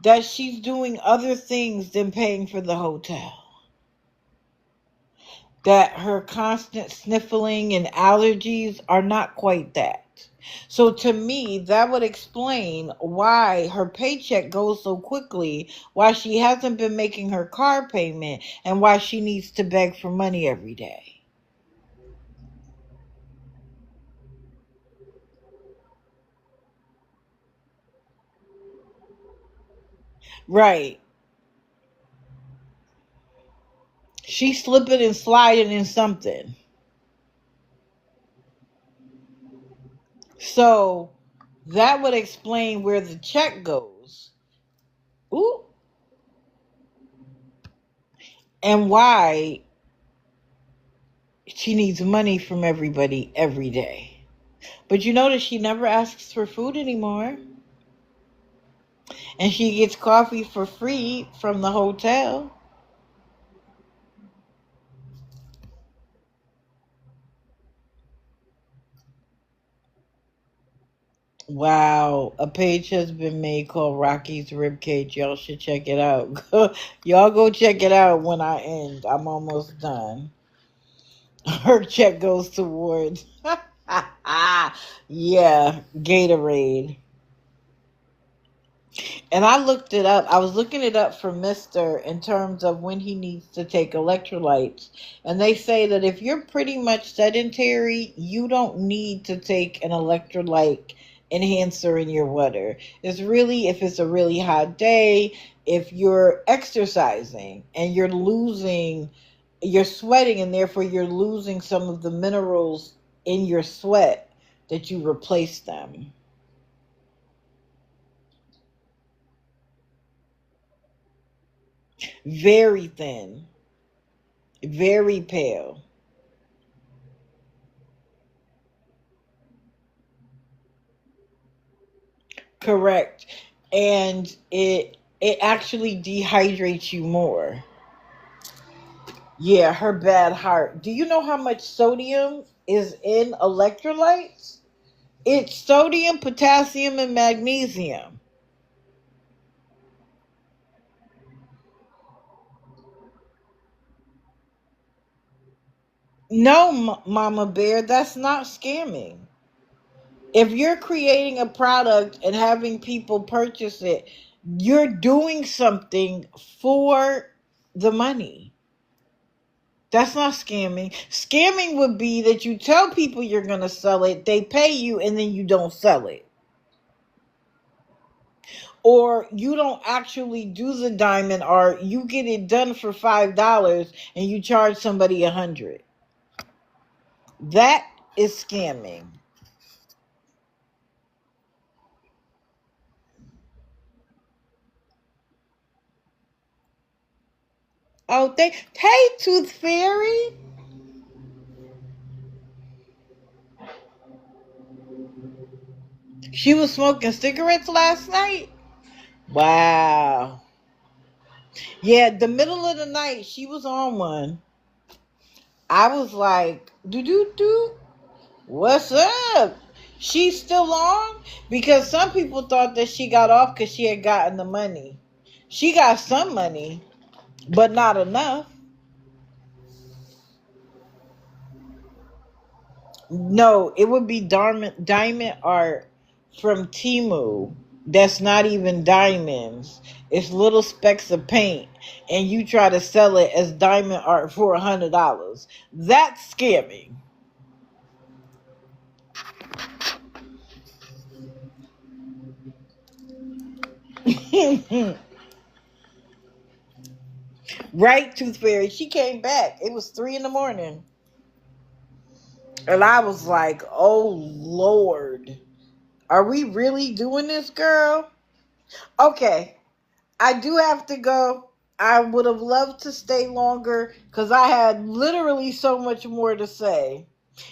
that she's doing other things than paying for the hotel. That her constant sniffling and allergies are not quite that. So to me, that would explain why her paycheck goes so quickly, why she hasn't been making her car payment, and why she needs to beg for money every day. Right. She's slipping and sliding in something. So that would explain where the check goes. Ooh. And why she needs money from everybody every day. But you notice she never asks for food anymore. And she gets coffee for free from the hotel. Wow, a page has been made called Rocky's Ribcage. Y'all should check it out. Y'all go check it out when I end. I'm almost done. Her check goes towards yeah, Gatorade. And I looked it up. I was looking it up for Mister in terms of when he needs to take electrolytes. And they say that if you're pretty much sedentary, you don't need to take an electrolyte enhancer in your water. It's really if it's a really hot day, if you're exercising and you're sweating and therefore you're losing some of the minerals in your sweat that you replace them. Very thin, very pale. Correct. And it actually dehydrates you more. Yeah, her bad heart. Do you know how much sodium is in electrolytes? It's sodium, potassium, and magnesium. No, Mama Bear, that's not scamming. If you're creating a product and having people purchase it, you're doing something for the money. That's not scamming. Scamming would be that you tell people you're going to sell it, they pay you, and then you don't sell it. Or you don't actually do the diamond art, you get it done for $5 and you charge somebody $100. That is scamming. Oh, hey, Tooth Fairy. She was smoking cigarettes last night? Wow. Yeah, the middle of the night, she was on one. I was like, do do do. What's up? She's still on? Because some people thought that she got off because she had gotten the money. She got some money, but not enough. No, it would be diamond art from Timu. That's not even diamonds. It's little specks of paint, and you try to sell it as diamond art for $100. That's scamming. Right, Tooth Fairy. She came back. It was 3 in the morning. And I was like, oh Lord. Are we really doing this, girl? Okay. I do have to go. I would have loved to stay longer because I had literally so much more to say.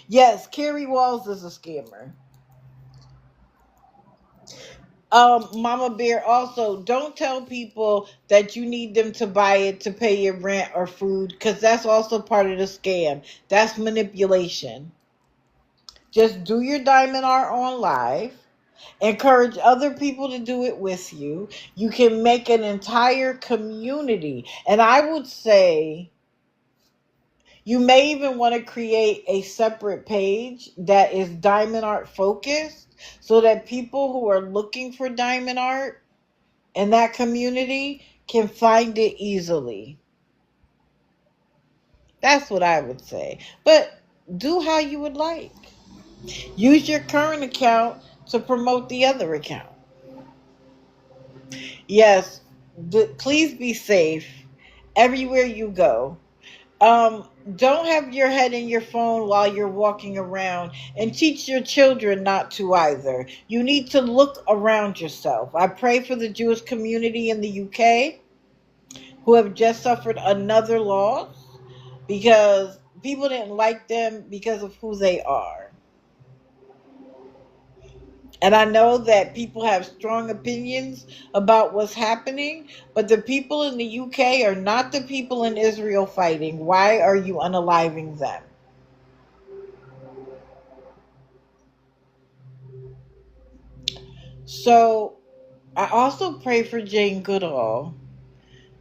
Yes, Carrie Walls is a scammer. Mama Bear, also don't tell people that you need them to buy it to pay your rent or food because that's also part of the scam. That's manipulation. Just do your diamond art on live. Encourage other people to do it with you. You can make an entire community. And I would say you may even want to create a separate page that is diamond art focused so that people who are looking for diamond art in that community can find it easily. That's what I would say. But do how you would like. Use your current account to promote the other account. Yes, please be safe everywhere you go. Don't have your head in your phone while you're walking around, and teach your children not to either. You need to look around yourself. I pray for the Jewish community in the UK who have just suffered another loss because people didn't like them because of who they are. And I know that people have strong opinions about what's happening, but the people in the UK are not the people in Israel fighting. Why are you unaliving them? So I also pray for Jane Goodall.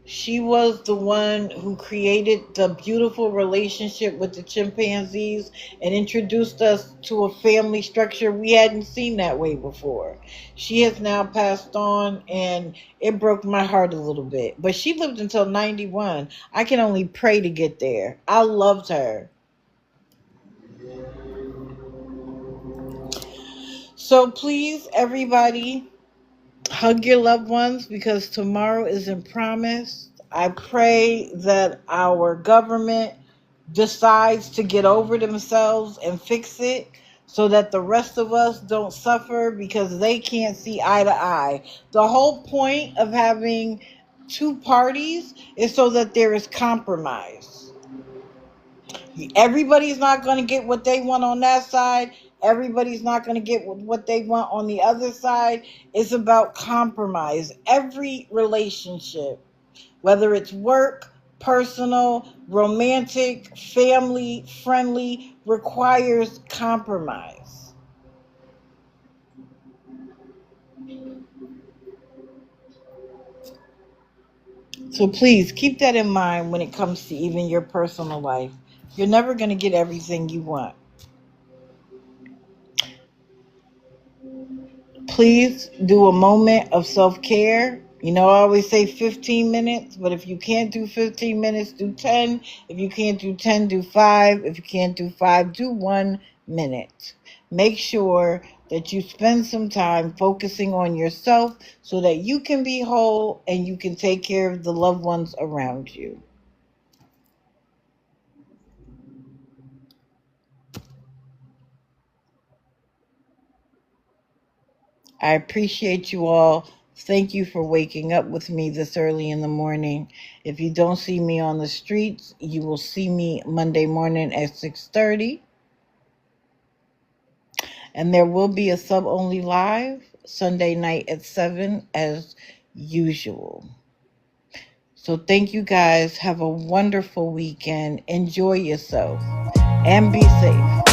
She was the one who created the beautiful relationship with the chimpanzees and introduced us to a family structure we hadn't seen that way before. She has now passed on, and it broke my heart a little bit. But she lived until 91. I can only pray to get there. I loved her. So please, everybody, hug your loved ones because tomorrow isn't promised. I pray that our government decides to get over themselves and fix it so that the rest of us don't suffer because they can't see eye to eye. The whole point of having two parties is so that there is compromise. Everybody's not going to get what they want on that side. Everybody's not going to get what they want on the other side. It's about compromise. Every relationship, whether it's work, personal, romantic, family, friendly, requires compromise. So please keep that in mind when it comes to even your personal life. You're never going to get everything you want. Please do a moment of self-care. You know, I always say 15 minutes, but if you can't do 15 minutes, do 10. If you can't do 10, do 5. If you can't do 5, do 1 minute. Make sure that you spend some time focusing on yourself so that you can be whole and you can take care of the loved ones around you. I appreciate you all. Thank you for waking up with me this early in the morning. If you don't see me on the streets, you will see me Monday morning at 6:30. And there will be a sub-only live Sunday night at 7 as usual. So thank you guys. Have a wonderful weekend. Enjoy yourself and be safe.